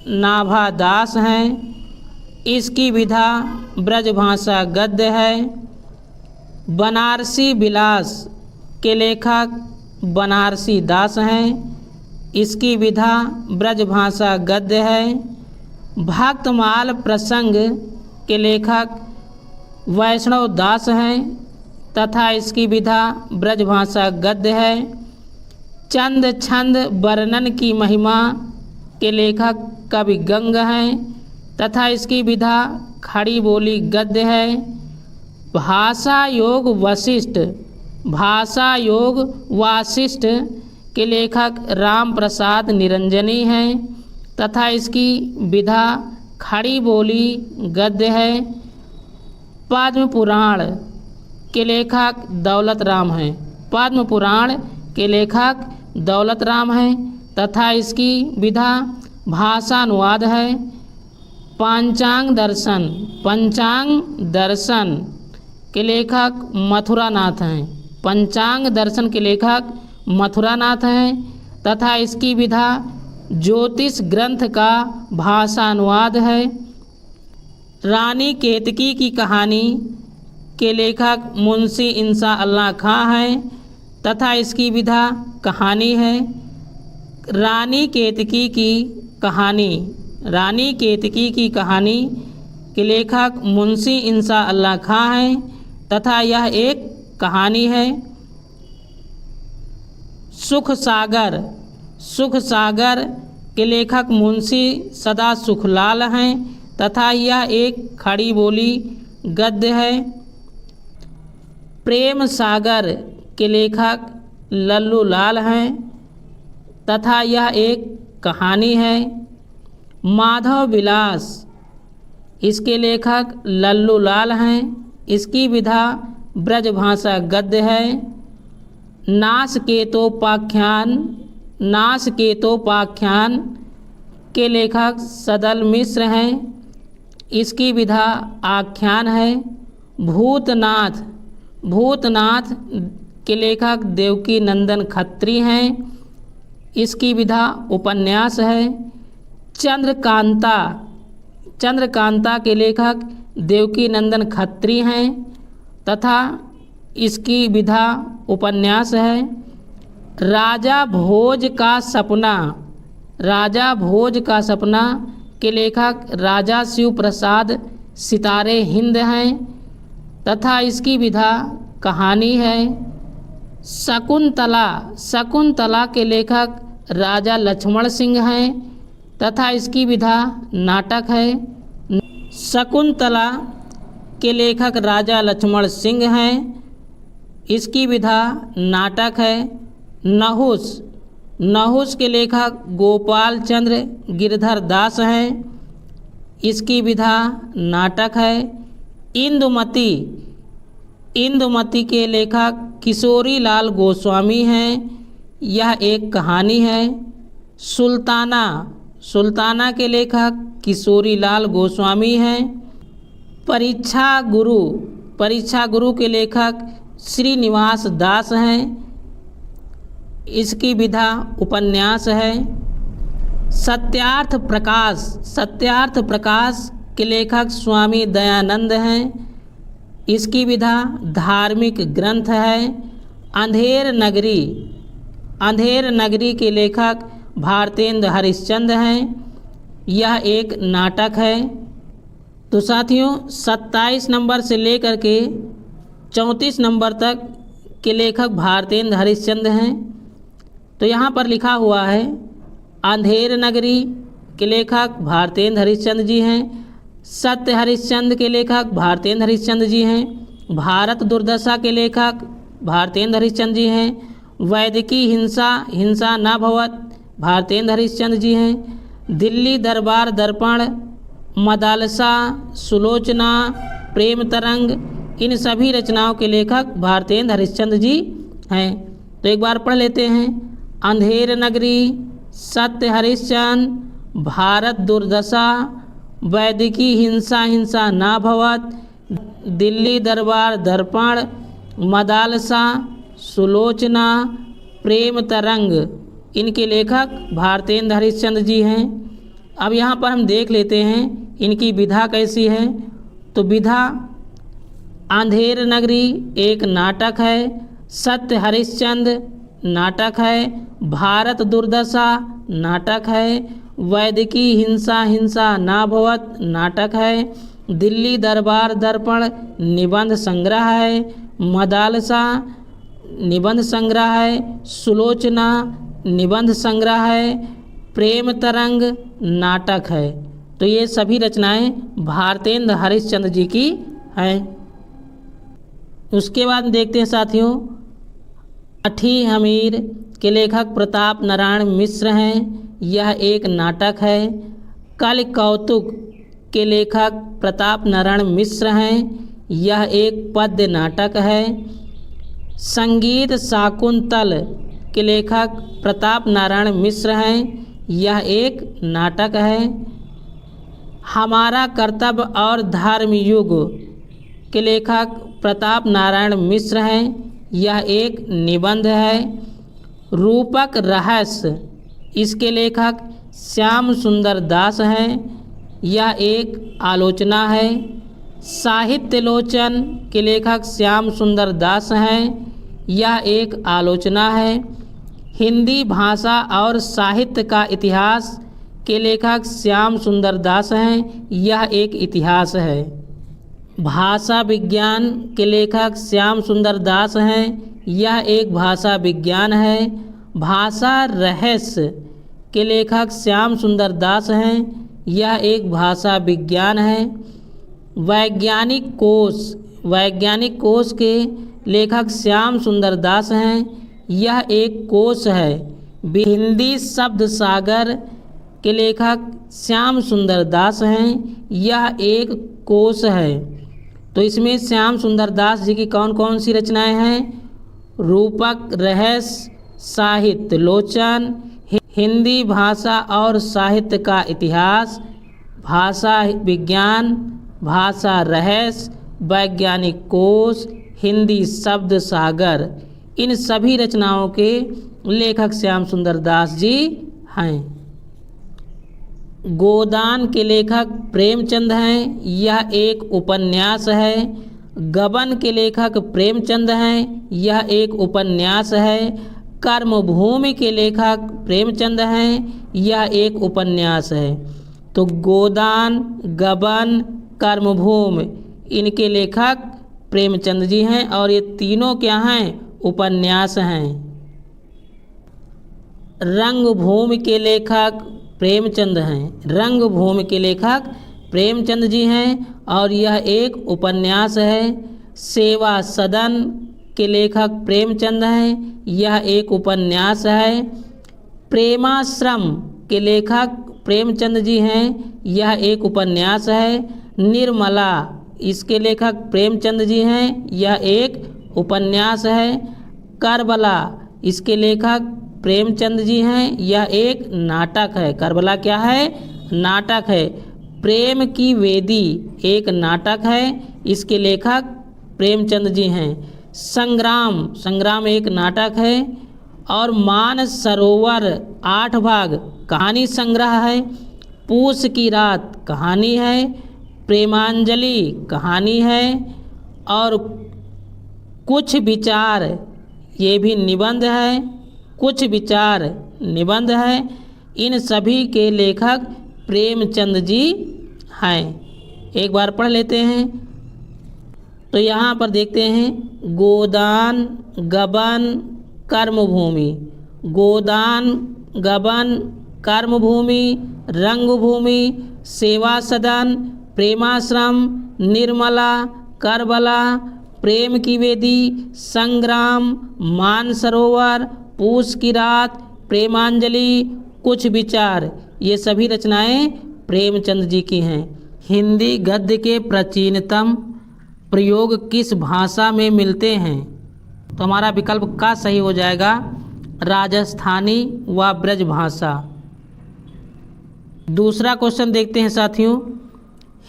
नाभा दास हैं। इसकी विधा ब्रजभाषा गद्य है। बनारसी विलास के लेखक बनारसी दास हैं। इसकी विधा ब्रजभाषा गद्य है। भक्तमाल प्रसंग के लेखक वैष्णव दास है तथा इसकी विधा ब्रजभाषा गद्य है। चंद छंद वर्णन की महिमा के लेखक कवि गंग हैं तथा इसकी विधा खड़ी बोली गद्य है। भाषा योग वासिष्ठ के लेखक राम प्रसाद निरंजनी हैं तथा इसकी विधा खड़ी बोली गद्य है। पद्म पुराण के लेखक दौलत राम हैं। पद्म पुराण के लेखक दौलत राम हैं तथा इसकी विधा भाषानुवाद है। पंचांग दर्शन के लेखक मथुरानाथ हैं। पंचांग दर्शन के लेखक मथुरानाथ हैं तथा इसकी विधा ज्योतिष ग्रंथ का भाषानुवाद है। रानी केतकी की कहानी के लेखक मुंशी इंसा अल्लाह खां हैं तथा इसकी विधा कहानी है। रानी केतकी की कहानी के लेखक मुंशी इंसा अल्लाह खां हैं तथा यह एक कहानी है। सुख सागर के लेखक मुंशी सदा सुखलाल हैं तथा यह एक खड़ी बोली गद्य है। प्रेम सागर के लेखक लल्लू लाल हैं तथा यह एक कहानी है। माधव विलास इसके लेखक लल्लू लाल हैं। इसकी विधा ब्रजभाषा गद्य है। नासकेतोपाख्यान के लेखक सदल मिश्र हैं। इसकी विधा आख्यान है। भूतनाथ के लेखक देवकी नंदन खत्री हैं। इसकी विधा उपन्यास है। चंद्रकांता के लेखक देवकी नंदन खत्री हैं तथा इसकी विधा उपन्यास है। राजा भोज का सपना के लेखक राजा शिव प्रसाद सितारे हिंद हैं तथा इसकी विधा कहानी है। शकुंतला के लेखक राजा लक्ष्मण सिंह हैं तथा इसकी विधा नाटक है। शकुंतला के लेखक राजा लक्ष्मण सिंह हैं। इसकी विधा नाटक है। नहुस के लेखक गोपाल चंद्र गिरधर दास हैं। इसकी विधा नाटक है। इंदुमती के लेखक किशोरी लाल गोस्वामी हैं। यह एक कहानी है। सुल्ताना के लेखक किशोरी लाल गोस्वामी हैं। परीक्षा गुरु के लेखक श्रीनिवास दास हैं। इसकी विधा उपन्यास है। सत्यार्थ प्रकाश के लेखक स्वामी दयानंद हैं। इसकी विधा धार्मिक ग्रंथ है। अंधेर नगरी के लेखक भारतेंद्र हरिश्चंद्र हैं। यह एक नाटक है। तो साथियों 27 नंबर से लेकर के 34 नंबर तक के लेखक भारतेंद्र हरिश्चंद्र हैं। तो यहाँ पर लिखा हुआ है अंधेर नगरी के लेखक भारतेंद्र हरिश्चंद्र जी हैं। सत्य हरिश्चंद्र के लेखक भारतेंद्र हरिश्चंद्र जी हैं। भारत दुर्दशा के लेखक भारतेंद्र हरिश्चंद्र जी हैं। वैदिकी हिंसा न भवत भारतेंद्र हरिश्चंद्र जी हैं। दिल्ली दरबार दर्पण, मदालसा, सुलोचना, प्रेम तरंग, इन सभी रचनाओं के लेखक भारतेंद्र हरिश्चंद्र जी हैं। तो एक बार पढ़ लेते हैं। अंधेर नगरी, सत्य हरिश्चंद्र, भारत दुर्दशा, वैदिकी हिंसा न भवत, दिल्ली दरबार दर्पण, मदालसा, सुलोचना, प्रेम तरंग, इनके लेखक भारतेंद्र हरिश्चंद्र जी हैं। अब यहाँ पर हम देख लेते हैं इनकी विधा कैसी है। तो विधा अंधेर नगरी एक नाटक है। सत्य हरिश्चंद्र नाटक है। भारत दुर्दशा नाटक है। वैदिकी हिंसा ना भवत नाटक है। दिल्ली दरबार दर्पण निबंध संग्रह है, मदालसा निबंध संग्रह है, सुलोचना निबंध संग्रह है, प्रेम तरंग नाटक है। तो ये सभी रचनाएं भारतेंद्र हरिश्चंद्र जी की हैं। उसके बाद देखते हैं साथियों, अठी हमीर के लेखक प्रताप नारायण मिश्र हैं, यह एक नाटक है। कल कौतुक के लेखक प्रताप नारायण मिश्र हैं, यह एक पद्य नाटक है। संगीत शाकुंतल के लेखक प्रताप नारायण मिश्र हैं, यह एक नाटक है। हमारा कर्तव्य और धर्मयुग के लेखक प्रताप नारायण मिश्र हैं, यह एक निबंध है। रूपक रहस्य इसके लेखक श्याम सुंदर दास हैं, यह एक आलोचना है। साहित्य लोचन के लेखक श्याम सुंदर दास हैं, यह एक आलोचना है। हिंदी भाषा और साहित्य का इतिहास के लेखक श्याम सुंदर दास हैं, यह एक इतिहास है। भाषा विज्ञान के लेखक श्याम सुंदर दास हैं, यह एक भाषा विज्ञान है। भाषा रहस्य के लेखक श्याम सुंदर दास हैं, यह एक भाषा विज्ञान है। वैज्ञानिक कोश के लेखक श्याम सुंदर दास हैं, यह एक कोश है। हिंदी शब्द सागर के लेखक श्याम सुंदर दास हैं, यह एक कोश है। तो इसमें श्याम सुंदर दास जी की कौन कौन सी रचनाएं हैं? रूपक रहस्य, साहित्य लोचन, हिंदी भाषा और साहित्य का इतिहास, भाषा विज्ञान, भाषा रहस्य, वैज्ञानिक कोश, हिंदी शब्द सागर, इन सभी रचनाओं के लेखक श्याम सुंदर दास जी हैं। गोदान के लेखक प्रेमचंद हैं, यह एक उपन्यास है। गबन के लेखक प्रेमचंद हैं, यह एक उपन्यास है। कर्मभूमि के लेखक प्रेमचंद हैं, यह एक उपन्यास है। तो गोदान, गबन, कर्मभूमि, इनके लेखक प्रेमचंद जी हैं और ये तीनों क्या हैं? उपन्यास हैं। रंगभूमि के लेखक प्रेमचंद हैं, रंगभूमि के लेखक प्रेमचंद जी हैं और यह एक उपन्यास है। सेवा सदन के लेखक प्रेमचंद हैं, यह एक उपन्यास है। प्रेमाश्रम के लेखक प्रेमचंद जी हैं, यह एक उपन्यास है। निर्मला इसके लेखक प्रेमचंद जी हैं, यह एक उपन्यास है। करबला इसके लेखक प्रेमचंद जी हैं, यह एक नाटक है। करबला क्या है? नाटक है। प्रेम की वेदी एक नाटक है, इसके लेखक प्रेमचंद जी हैं। संग्राम एक नाटक है। और मानसरोवर 8 भाग कहानी संग्रह है। पूस की रात कहानी है। प्रेमांजलि कहानी है। और कुछ विचार ये भी निबंध है। कुछ विचार निबंध है। इन सभी के लेखक प्रेमचंद जी हैं। एक बार पढ़ लेते हैं। तो यहाँ पर देखते हैं, गोदान, गबन, कर्मभूमि। गोदान, गबन, कर्मभूमि, रंगभूमि, सेवा सदन, प्रेमाश्रम, निर्मला, करबला, प्रेम की वेदी, संग्राम, मानसरोवर, पूस की रात, प्रेमांजलि, कुछ विचार, ये सभी रचनाएं प्रेमचंद जी की हैं। हिंदी गद्य के प्राचीनतम प्रयोग किस भाषा में मिलते हैं? तो हमारा विकल्प का सही हो जाएगा राजस्थानी व ब्रज भाषा। दूसरा क्वेश्चन देखते हैं साथियों,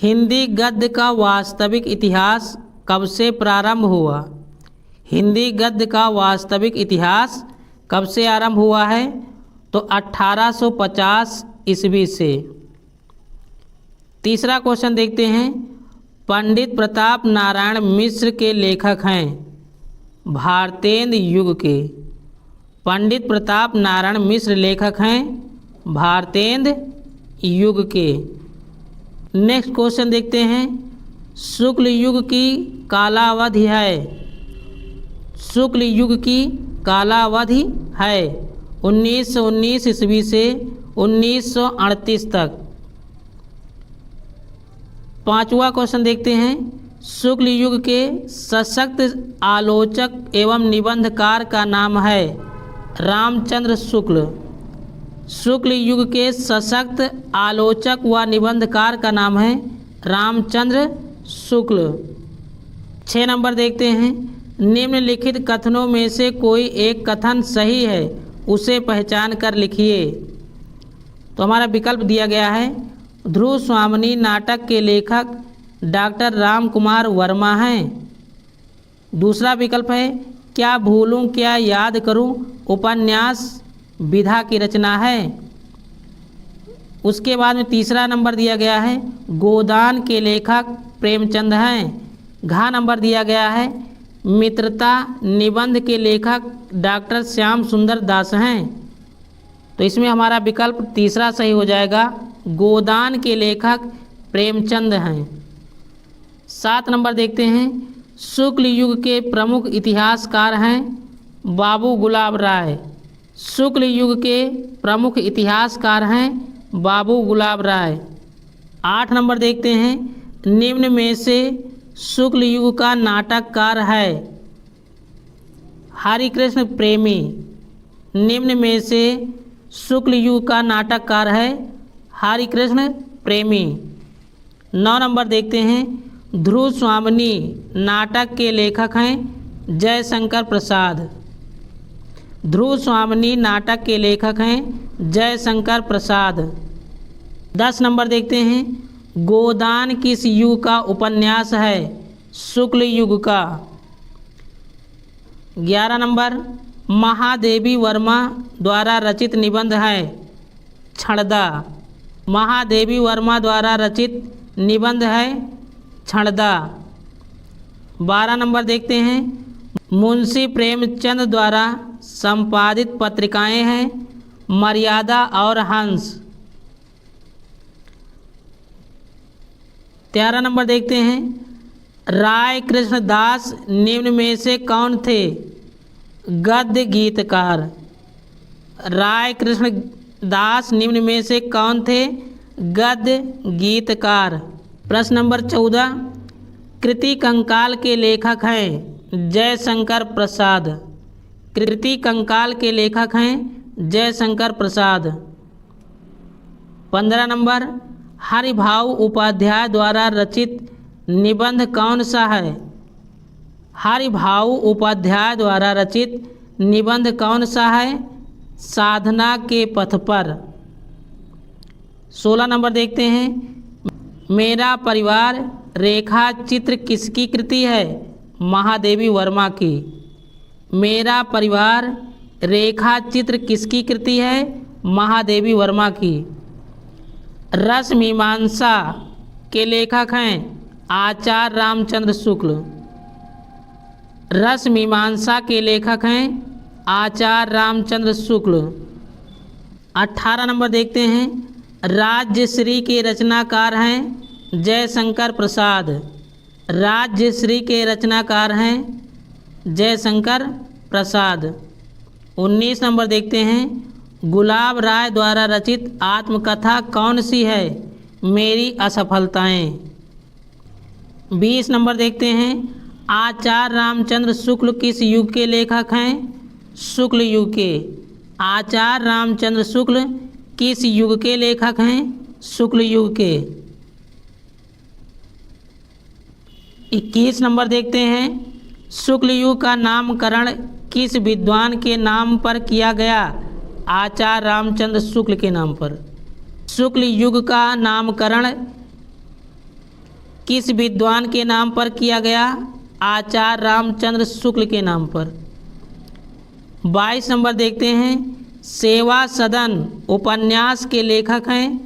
हिंदी गद्य का वास्तविक इतिहास कब से प्रारंभ हुआ? हिंदी गद्य का वास्तविक इतिहास कब से आरंभ हुआ है? तो 1850 ईस्वी से। तीसरा क्वेश्चन देखते हैं, पंडित प्रताप नारायण मिश्र के लेखक हैं भारतेंद्र युग के। पंडित प्रताप नारायण मिश्र लेखक हैं भारतेंद्र युग के। नेक्स्ट क्वेश्चन देखते हैं, शुक्ल युग की कालावधि है? शुक्ल युग की कालावधि है 1919 ईस्वी से 1938 तक। पांचवा क्वेश्चन देखते हैं। शुक्ल युग के सशक्त आलोचक एवं निबंधकार का नाम है? रामचंद्र शुक्ल। शुक्ल युग के सशक्त आलोचक व निबंधकार का नाम है रामचंद्र शुक्ल। 6 नंबर देखते हैं। निम्नलिखित कथनों में से कोई एक कथन सही है, उसे पहचान कर लिखिए। तो हमारा विकल्प दिया गया है, ध्रुव स्वामिनी नाटक के लेखक डॉक्टर राम कुमार वर्मा हैं। दूसरा विकल्प है, क्या भूलूं क्या याद करूं उपन्यास विधा की रचना है। उसके बाद में तीसरा नंबर दिया गया है, गोदान के लेखक प्रेमचंद हैं। घ नंबर दिया गया है, मित्रता निबंध के लेखक डॉक्टर श्याम सुंदर दास हैं। तो इसमें हमारा विकल्प तीसरा सही हो जाएगा, गोदान के लेखक प्रेमचंद हैं। 7 नंबर देखते हैं। शुक्ल युग के प्रमुख इतिहासकार हैं बाबू गुलाब राय। शुक्ल युग के प्रमुख इतिहासकार हैं बाबू गुलाब राय। 8 नंबर देखते हैं। निम्न में से शुक्ल युग का नाटककार है? हरिकृष्ण प्रेमी। निम्न में से शुक्ल युग का नाटककार है हरिकृष्ण प्रेमी। 9 नंबर देखते हैं। ध्रुव स्वामिनी नाटक के लेखक हैं जयशंकर प्रसाद। ध्रुव स्वामिनी नाटक के लेखक हैं जयशंकर प्रसाद। 10 नंबर देखते हैं। गोदान किस युग का उपन्यास है? शुक्ल युग का। 11 नंबर, महादेवी वर्मा द्वारा रचित निबंध है क्षणदा। महादेवी वर्मा द्वारा रचित निबंध है क्षणदा। 12 नंबर देखते हैं। मुंशी प्रेमचंद द्वारा संपादित पत्रिकाएं हैं मर्यादा और हंस। 13 नंबर देखते हैं। राय कृष्णदास निम्न में से कौन थे? गद्य गीतकार। राय कृष्णदास निम्न में से कौन थे? गद्य गीतकार। प्रश्न नंबर 14, कृति कंकाल के लेखक हैं जयशंकर प्रसाद। कृति कंकाल के लेखक हैं जयशंकर प्रसाद। 15 नंबर, हरिभाऊ उपाध्याय द्वारा रचित निबंध कौन सा है? हरिभाऊ उपाध्याय द्वारा रचित निबंध कौन सा है? साधना के पथ पर। 16 नंबर देखते हैं। मेरा परिवार रेखा चित्र किसकी कृति है? महादेवी वर्मा की। मेरा परिवार रेखा चित्र किसकी कृति है? महादेवी वर्मा की। रस मीमांसा के लेखक हैं आचार्य रामचंद्र शुक्ल। रस मीमांसा के लेखक हैं आचार्य रामचंद्र शुक्ल। 18 नंबर देखते हैं। राज्यश्री के रचनाकार हैं जयशंकर प्रसाद। राज्यश्री के रचनाकार हैं जयशंकर प्रसाद। 19 नंबर देखते हैं। गुलाब राय द्वारा रचित आत्मकथा कौन सी है? मेरी असफलताएं। 20 नंबर देखते हैं। आचार्य रामचंद्र शुक्ल किस युग के लेखक हैं? शुक्ल युग के। आचार्य रामचंद्र शुक्ल किस युग के लेखक हैं? शुक्ल युग के। 21 नंबर देखते हैं। शुक्ल युग का नामकरण किस विद्वान के नाम पर किया गया? आचार्य रामचंद्र शुक्ल के नाम पर। शुक्ल युग का नामकरण किस विद्वान के नाम पर किया गया? आचार्य रामचंद्र शुक्ल के नाम पर। 22 नंबर देखते हैं। सेवा सदन उपन्यास के लेखक हैं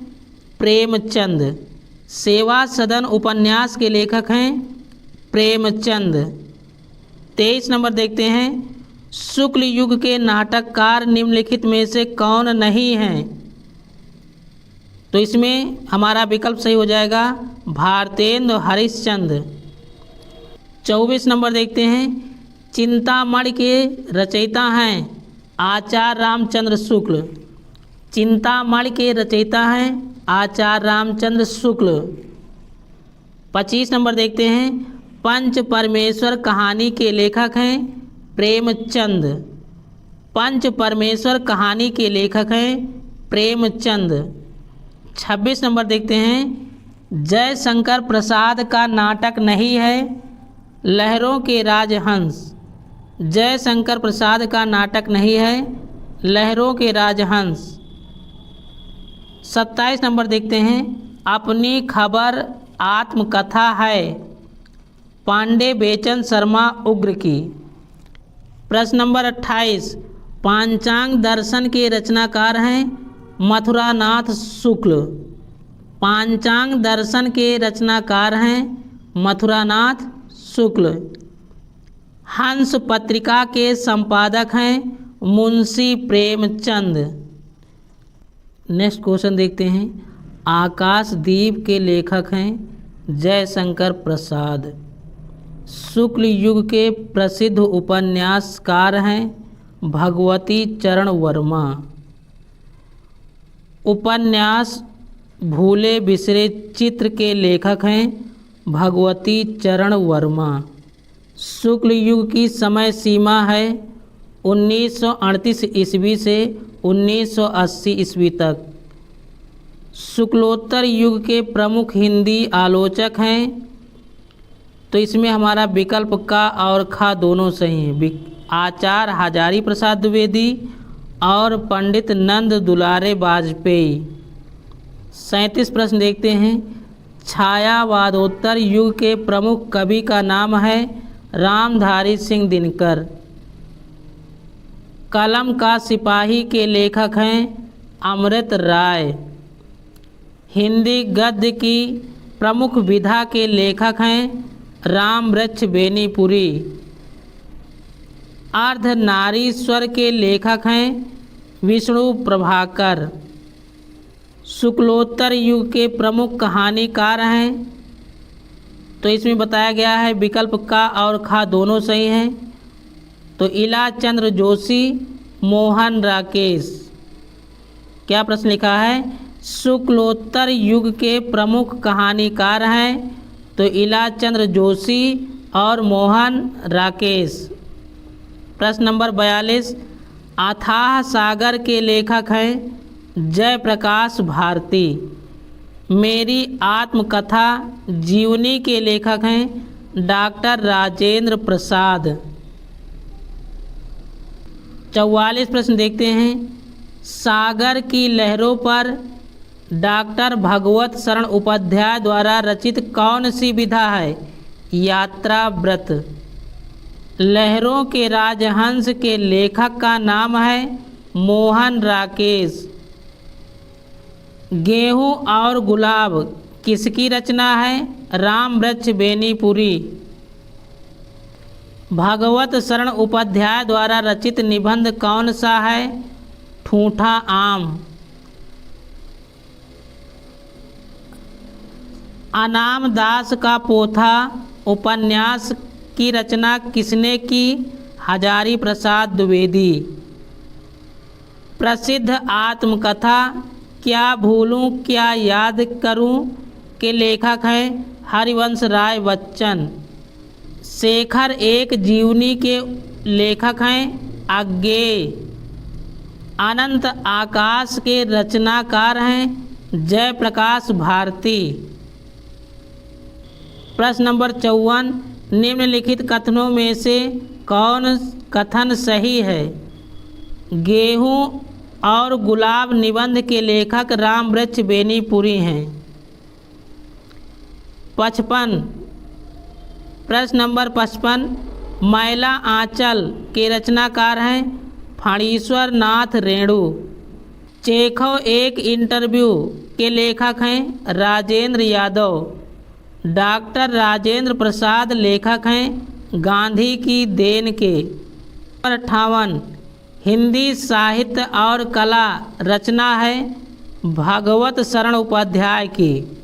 प्रेमचंद। सेवा सदन उपन्यास के लेखक हैं प्रेमचंद। 23 नंबर देखते हैं। शुक्ल युग के नाटककार निम्नलिखित में से कौन नहीं हैं? तो इसमें हमारा विकल्प सही हो जाएगा भारतेंदु हरिश्चंद्र। 24 नंबर देखते हैं। चिंतामणि के रचयिता हैं आचार्य रामचंद्र शुक्ल। चिंतामणि के रचयिता हैं आचार्य रामचंद्र शुक्ल। 25 नंबर देखते हैं। पंच परमेश्वर कहानी के लेखक हैं प्रेमचंद। पंच परमेश्वर कहानी के लेखक हैं प्रेमचंद। 26 नंबर देखते हैं। जयशंकर प्रसाद का नाटक नहीं है लहरों के राजहंस। जयशंकर प्रसाद का नाटक नहीं है लहरों के राजहंस। 27 नंबर देखते हैं। अपनी खबर आत्मकथा है पांडे बेचन शर्मा उग्र की। प्रश्न नंबर 28। पांचांग दर्शन के रचनाकार हैं मथुरानाथ शुक्ल। पांचांग दर्शन के रचनाकार हैं मथुरानाथ शुक्ल। हंस पत्रिका के संपादक हैं मुंशी प्रेमचंद। नेक्स्ट क्वेश्चन देखते हैं। आकाशदीप के लेखक हैं जयशंकर प्रसाद। शुक्ल युग के प्रसिद्ध उपन्यासकार हैं भगवती चरण वर्मा। उपन्यास भूले बिसरे चित्र के लेखक हैं भगवती चरण वर्मा। शुक्ल युग की समय सीमा है 1938 ईस्वी से 1980 ईस्वी तक। शुक्लोत्तर युग के प्रमुख हिंदी आलोचक हैं, तो इसमें हमारा विकल्प का और खा दोनों सही हैं। आचार्य हजारी प्रसाद द्विवेदी और पंडित नंद दुलारे वाजपेयी। 37 प्रश्न देखते हैं। छायावादोत्तर युग के प्रमुख कवि का नाम है रामधारी सिंह दिनकर। कलम का सिपाही के लेखक हैं अमृत राय। हिंदी गद्य की प्रमुख विधा के लेखक हैं रामवृक्ष बेनीपुरी। अर्धनारीश्वर के लेखक हैं विष्णु प्रभाकर। शुक्लोत्तर युग के प्रमुख कहानीकार हैं, तो इसमें बताया गया है विकल्प का और खा दोनों सही हैं। तो इला चंद्र जोशी, मोहन राकेश। क्या प्रश्न लिखा है? शुक्लोत्तर युग के प्रमुख कहानीकार हैं, तो इला चंद्र जोशी और मोहन राकेश। प्रश्न नंबर 42। अथाह सागर के लेखक हैं जयप्रकाश भारती। मेरी आत्मकथा जीवनी के लेखक हैं डॉक्टर राजेंद्र प्रसाद। 44 प्रश्न देखते हैं। सागर की लहरों पर डॉक्टर भगवत शरण उपाध्याय द्वारा रचित कौन सी विधा है? यात्रा व्रत। लहरों के राजहंस के लेखक का नाम है मोहन राकेश। गेहूं और गुलाब किसकी रचना है? रामवृक्ष बेनीपुरी। भगवत शरण उपाध्याय द्वारा रचित निबंध कौन सा है? ठूठा आम। अनाम दास का पोथा उपन्यास की रचना किसने की? हजारी प्रसाद द्विवेदी। प्रसिद्ध आत्मकथा क्या भूलूं क्या याद करूं के लेखक हैं हरिवंश राय बच्चन। शेखर एक जीवनी के लेखक हैं अज्ञेय। अनंत आकाश के रचनाकार हैं जयप्रकाश भारती। प्रश्न नंबर 54। निम्नलिखित कथनों में से कौन कथन सही है? गेहूं और गुलाब निबंध के लेखक रामवृक्ष बेनीपुरी हैं। 55। प्रश्न नंबर 55। मैला आंचल के रचनाकार हैं फणीश्वर नाथ रेणु। चेखव एक इंटरव्यू के लेखक हैं राजेंद्र यादव। डॉक्टर राजेंद्र प्रसाद लेखक हैं गांधी की देन के। 58। हिंदी साहित्य और कला रचना है भागवत शरण उपाध्याय की।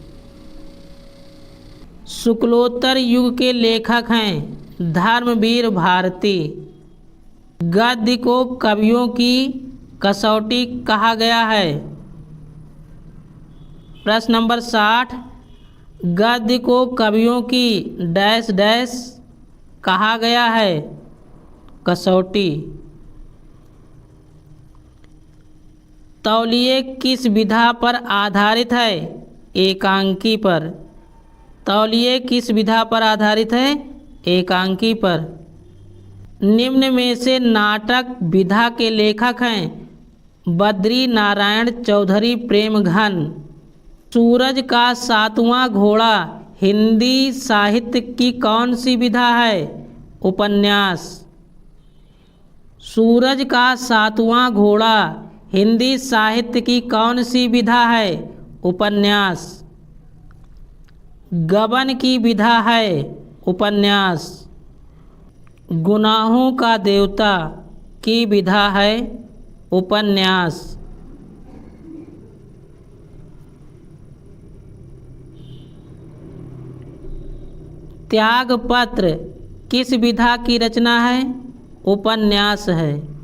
शुक्लोत्तर युग के लेखक हैं धर्मवीर भारती। गद्य को कवियों की कसौटी कहा गया है। प्रश्न नंबर 60, गद्य को कवियों की डैश डैश कहा गया है, कसौटी। तौलिए किस विधा पर आधारित है, एकांकी पर। तौलिए किस विधा पर आधारित है, एकांकी पर। निम्न में से नाटक विधा के लेखक हैं बद्री नारायण चौधरी प्रेमघन। सूरज का सातवां घोड़ा हिंदी साहित्य की कौन सी विधा है, उपन्यास। सूरज का सातवां घोड़ा हिंदी साहित्य की कौन सी विधा है, उपन्यास। गबन की विधा है, उपन्यास। गुनाहों का देवता की विधा है, उपन्यास। त्यागपत्र किस विधा की रचना है, उपन्यास है।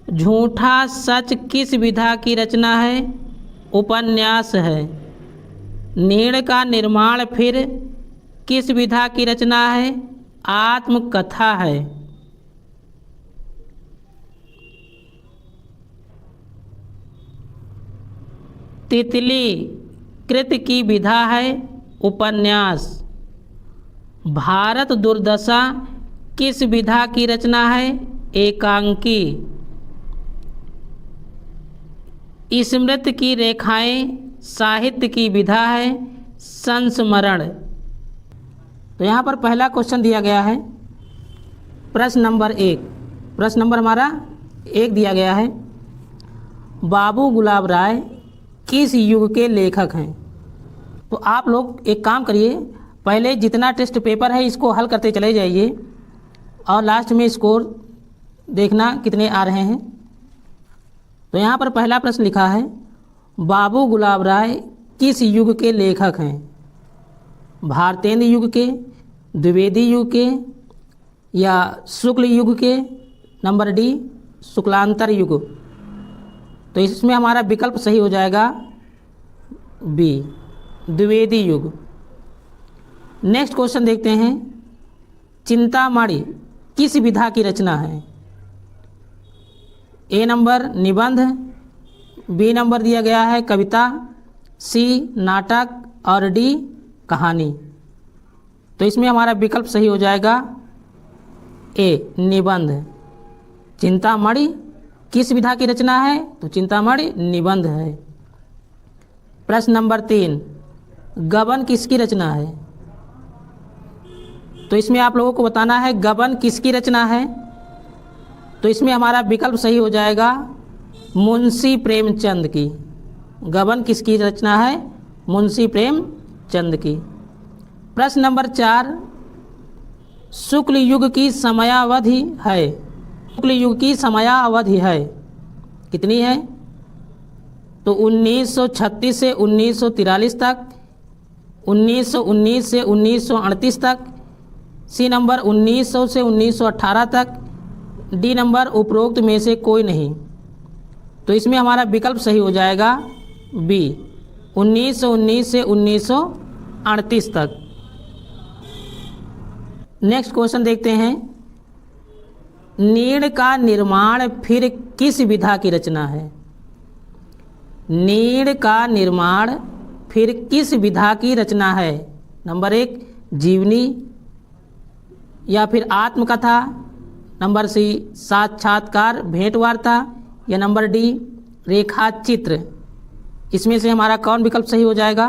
झूठा सच किस विधा की रचना है, उपन्यास है। नीड़ का निर्माण फिर किस विधा की रचना है, आत्मकथा है। तितली कृत की विधा है, उपन्यास। भारत दुर्दशा किस विधा की रचना है, एकांकी। स्मृति की रेखाएं साहित्य की विधा है, संस्मरण। तो यहाँ पर पहला क्वेश्चन दिया गया है प्रश्न नंबर 1। प्रश्न नंबर हमारा 1 दिया गया है, बाबू गुलाब राय किस युग के लेखक हैं। तो आप लोग एक काम करिए, पहले जितना टेस्ट पेपर है इसको हल करते चले जाइए और लास्ट में स्कोर देखना कितने आ रहे हैं। तो यहाँ पर पहला प्रश्न लिखा है, बाबू गुलाब राय किस युग के लेखक हैं। भारतेंद्र युग के, द्विवेदी युग के या शुक्ल युग के, नंबर डी शुक्लांतर युग। तो इसमें हमारा विकल्प सही हो जाएगा बी, द्विवेदी युग। नेक्स्ट क्वेश्चन देखते हैं, चिंतामणि किस विधा की रचना है। ए नंबर निबंध, बी नंबर दिया गया है कविता, सी नाटक और डी कहानी। तो इसमें हमारा विकल्प सही हो जाएगा ए, निबंध। चिंतामणि किस विधा की रचना है, तो चिंतामणि निबंध है। प्रश्न नंबर 3, गबन किसकी रचना है। तो इसमें आप लोगों को बताना है गबन किसकी रचना है। तो इसमें हमारा विकल्प सही हो जाएगा मुंशी प्रेमचंद की। गबन किसकी रचना है, मुंशी प्रेमचंद की। प्रश्न नंबर 4, शुक्ल युग की समयावधि है। शुक्ल युग की समयावधि है कितनी है, तो 1936 से 1943 तक, 1919 से 1938 तक, सी नंबर 1900 से 1918 तक, डी नंबर उपरोक्त में से कोई नहीं। तो इसमें हमारा विकल्प सही हो जाएगा बी, 1919 से 1938 तक। नेक्स्ट क्वेश्चन देखते हैं, नीड़ का निर्माण फिर किस विधा की रचना है। नीड़ का निर्माण फिर किस विधा की रचना है। नंबर 1 जीवनी या फिर आत्मकथा, नंबर सी साक्षात्कार भेंट वार्ता या नंबर डी रेखा चित्र। इसमें से हमारा कौन विकल्प सही हो जाएगा।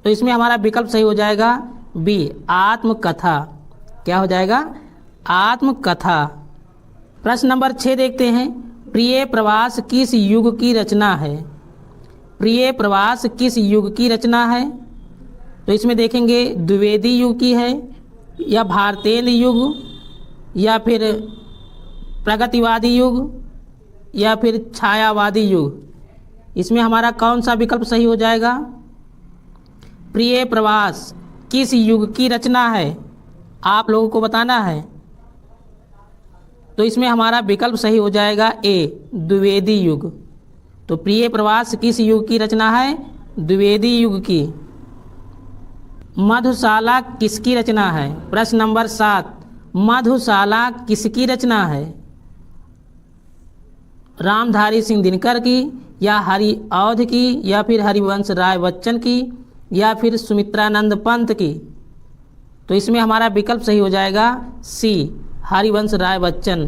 तो इसमें हमारा विकल्प सही हो जाएगा बी, आत्मकथा। क्या हो जाएगा, आत्मकथा। प्रश्न नंबर 6 देखते हैं, प्रिय प्रवास किस युग की रचना है। प्रिय प्रवास किस युग की रचना है। तो इसमें देखेंगे द्विवेदी युग की है या भारतेंद्र युग या फिर प्रगतिवादी युग या फिर छायावादी युग? इसमें हमारा कौन सा विकल्प सही हो जाएगा? प्रिय प्रवास किस युग की रचना है? आप लोगों को बताना है। तो इसमें हमारा विकल्प सही हो जाएगा ए, द्विवेदी युग। तो प्रिय प्रवास किस युग की रचना है? द्विवेदी युग की। मधुशाला किसकी रचना है? प्रश्न नंबर 7, मधुशाला किसकी रचना है? रामधारी सिंह दिनकर की या हरिऔध की या फिर हरिवंश राय बच्चन की या फिर सुमित्रानंद पंत की? तो इसमें हमारा विकल्प सही हो जाएगा सी, हरिवंश राय बच्चन।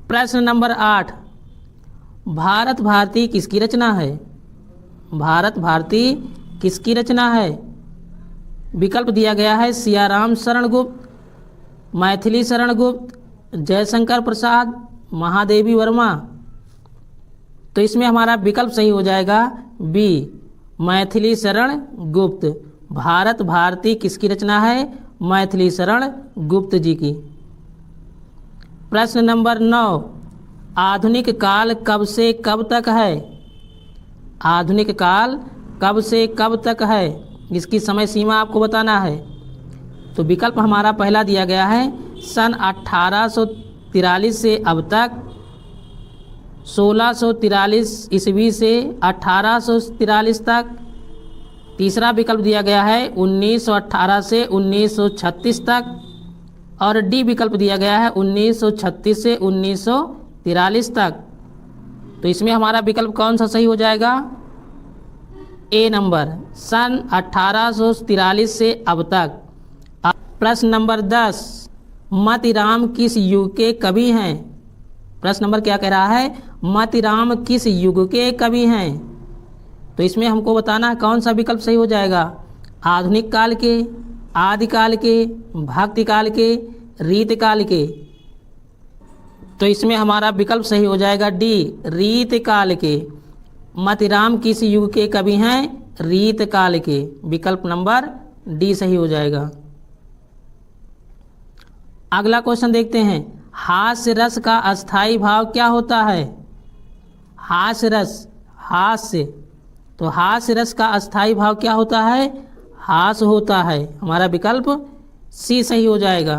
प्रश्न नंबर 8, भारत भारती किसकी रचना है? भारत भारती किसकी रचना है? विकल्प दिया गया है सियाराम शरण गुप्त, मैथिली शरण गुप्त, जयशंकर प्रसाद, महादेवी वर्मा। तो इसमें हमारा विकल्प सही हो जाएगा बी, मैथिली शरण गुप्त। भारत भारती किसकी रचना है? मैथिली शरण गुप्त जी की। प्रश्न नंबर 9, आधुनिक काल कब से कब तक है? आधुनिक काल कब से कब तक है? इसकी समय सीमा आपको बताना है। तो विकल्प हमारा पहला दिया गया है सन 1843 से अब तक, 1643 ईस्वी से 1843 तक। तीसरा विकल्प दिया गया है 1918 से 1936 तक और डी विकल्प दिया गया है 1936 से 1943 तक। तो इसमें हमारा विकल्प कौन सा सही हो जाएगा? ए नंबर, सन 1843 से अब तक। प्रश्न नंबर 10, मतिराम किस युग के कवि हैं? प्रश्न नंबर क्या कह रहा है? मतिराम किस युग के कवि हैं? तो इसमें हमको बताना है कौन सा विकल्प सही हो जाएगा? आधुनिक काल के, आदिकाल के, भक्ति काल के, रीत काल के। तो इसमें हमारा विकल्प सही हो जाएगा डी, रीत काल के। मतिराम किस युग के कवि हैं? रीत काल के। विकल्प नंबर डी सही हो जाएगा। अगला क्वेश्चन देखते हैं, हास्य रस का अस्थाई भाव क्या होता है? हास्य रस, हास्य, तो हास्य रस का अस्थाई भाव क्या होता है? हास होता है। हमारा विकल्प सी सही हो जाएगा।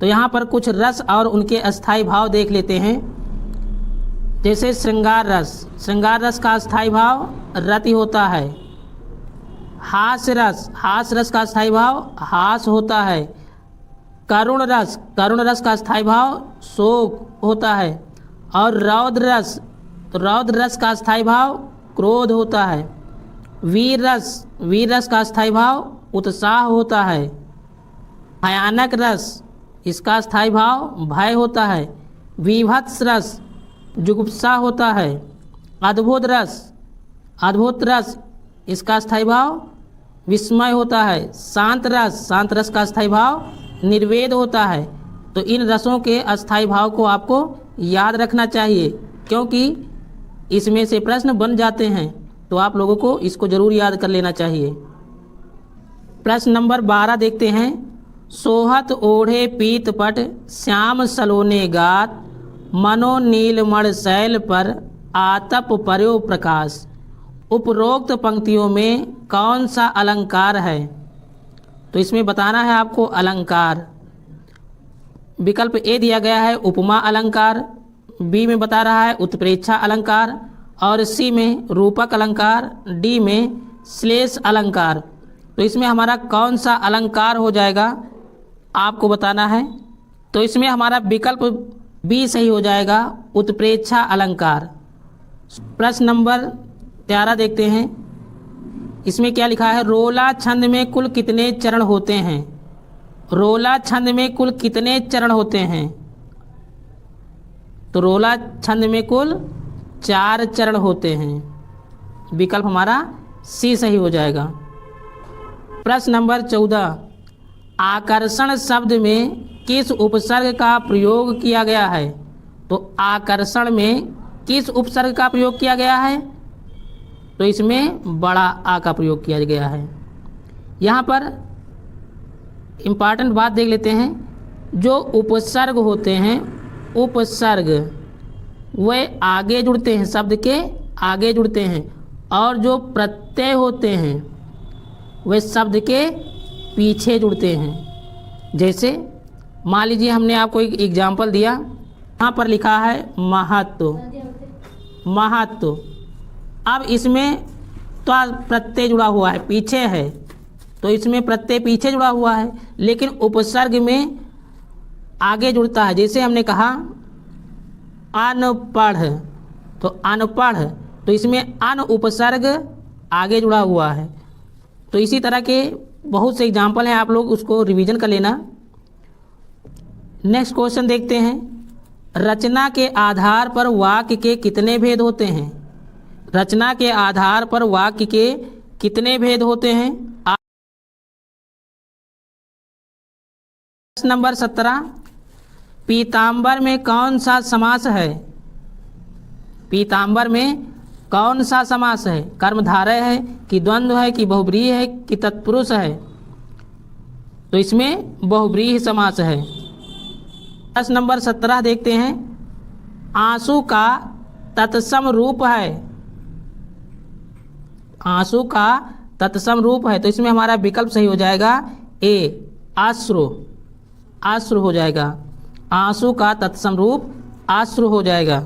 तो यहाँ पर कुछ रस और उनके अस्थाई भाव देख लेते हैं। जैसे श्रृंगार रस, श्रृंगार रस का अस्थाई भाव रति होता है। हास्य रस, हास्य रस का अस्थाई भाव हास होता है। करुण रस, करुण रस का अस्थाई भाव शोक होता है। और रौद्र रस, तो रौद्र रस का अस्थाई भाव क्रोध होता है। वीर रस, वीर रस का अस्थाई भाव उत्साह होता है। भयानक रस, इसका अस्थाई भाव भय होता है। विभत्स रस जुगुप्सा होता है। अद्भुत रस, अद्भुत रस, इसका अस्थाई भाव विस्मय होता है। शांत रस, शांत रस का अस्थाई भाव निर्वेद होता है। तो इन रसों के अस्थाई भाव को आपको याद रखना चाहिए, क्योंकि इसमें से प्रश्न बन जाते हैं। तो आप लोगों को इसको जरूर याद कर लेना चाहिए। प्रश्न नंबर 12 देखते हैं, सोहत ओढ़े पीत पट श्याम सलोने गात, मनो नीलमण शैल पर आतप पर्यो प्रकाश। उपरोक्त पंक्तियों में कौन सा अलंकार है? तो इसमें बताना है आपको अलंकार। विकल्प ए दिया गया है उपमा अलंकार, बी में बता रहा है उत्प्रेक्षा अलंकार और सी में रूपक अलंकार, डी में श्लेष अलंकार। तो इसमें हमारा कौन सा अलंकार हो जाएगा आपको बताना है। तो इसमें हमारा विकल्प बी सही हो जाएगा, उत्प्रेक्षा अलंकार। प्रश्न नंबर 13 देखते हैं, इसमें क्या लिखा है, रोला छंद में कुल कितने चरण होते हैं? रोला छंद में कुल कितने चरण होते हैं? तो रोला छंद में कुल 4 चरण होते हैं। विकल्प हमारा सी सही हो जाएगा। प्रश्न नंबर 14, आकर्षण शब्द में किस उपसर्ग का प्रयोग किया गया है? तो आकर्षण में किस उपसर्ग का प्रयोग किया गया है? तो इसमें बड़ा आ का प्रयोग किया गया है। यहाँ पर इम्पॉर्टेंट बात देख लेते हैं, जो उपसर्ग होते हैं, उपसर्ग वे आगे जुड़ते हैं, शब्द के आगे जुड़ते हैं, और जो प्रत्यय होते हैं वे शब्द के पीछे जुड़ते हैं। जैसे मान लीजिए हमने आपको एक एग्जाम्पल दिया, यहाँ पर लिखा है महत्व, महत्व। अब इसमें तो प्रत्यय जुड़ा हुआ है, पीछे है, तो इसमें प्रत्यय पीछे जुड़ा हुआ है, लेकिन उपसर्ग में आगे जुड़ता है। जैसे हमने कहा अनपढ़, तो अनपढ़, तो इसमें अन उपसर्ग आगे जुड़ा हुआ है। तो इसी तरह के बहुत से एग्जाम्पल हैं, आप लोग उसको रिवीजन कर लेना। नेक्स्ट क्वेश्चन देखते हैं, रचना के आधार पर वाक्य के कितने भेद होते हैं? रचना के आधार पर वाक्य के कितने भेद होते हैं? प्रश्न नंबर 17, पीताम्बर में कौन सा समास है? पीताम्बर में कौन सा समास है? कर्मधारय है कि द्वंद्व है कि बहुब्रीहि है कि तत्पुरुष है? तो इसमें बहुब्रीहि समास है। प्रश्न नंबर 17 देखते हैं, आंसू का तत्सम रूप है। आंसू का तत्सम रूप है, तो इसमें हमारा विकल्प सही हो जाएगा ए, आश्रु, आश्रु हो जाएगा। आंसू का तत्सम रूप आश्रु हो जाएगा।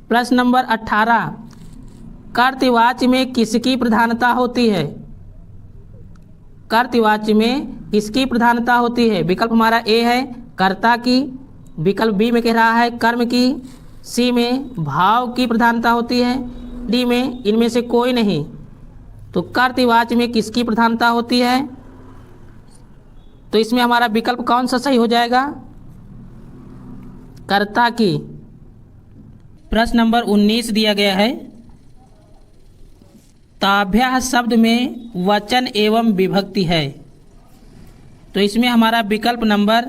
प्रश्न नंबर 18, कर्तवाच्य में किसकी प्रधानता होती है? कर्तवाच्य में किसकी प्रधानता होती है? विकल्प हमारा ए है कर्ता की, विकल्प बी में कह रहा है कर्म की, सी में भाव की प्रधानता होती है, डी में इनमें से कोई नहीं। तो कर्तवाच्य में किसकी प्रधानता होती है? तो इसमें हमारा विकल्प कौन सा सही हो जाएगा? कर्ता की। प्रश्न नंबर 19 दिया गया है, ताभ्यः शब्द में वचन एवं विभक्ति है। तो इसमें हमारा विकल्प नंबर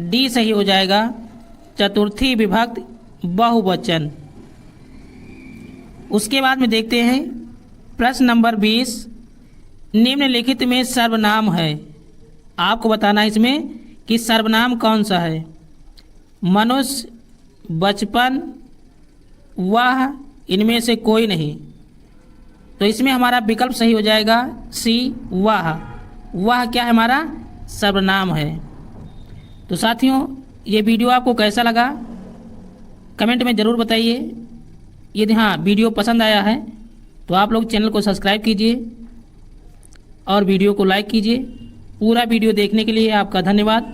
डी सही हो जाएगा, चतुर्थी विभक्त बहुवचन। उसके बाद में देखते हैं प्रश्न नंबर 20, निम्नलिखित में सर्वनाम है। आपको बताना है इसमें कि सर्वनाम कौन सा है? मनुष्य, बचपन, वह, इनमें से कोई नहीं। तो इसमें हमारा विकल्प सही हो जाएगा सी, वह। वह क्या है? हमारा सर्वनाम है। तो साथियों, ये वीडियो आपको कैसा लगा कमेंट में ज़रूर बताइए। यदि हाँ वीडियो पसंद आया है तो आप लोग चैनल को सब्सक्राइब कीजिए और वीडियो को लाइक कीजिए। पूरा वीडियो देखने के लिए आपका धन्यवाद।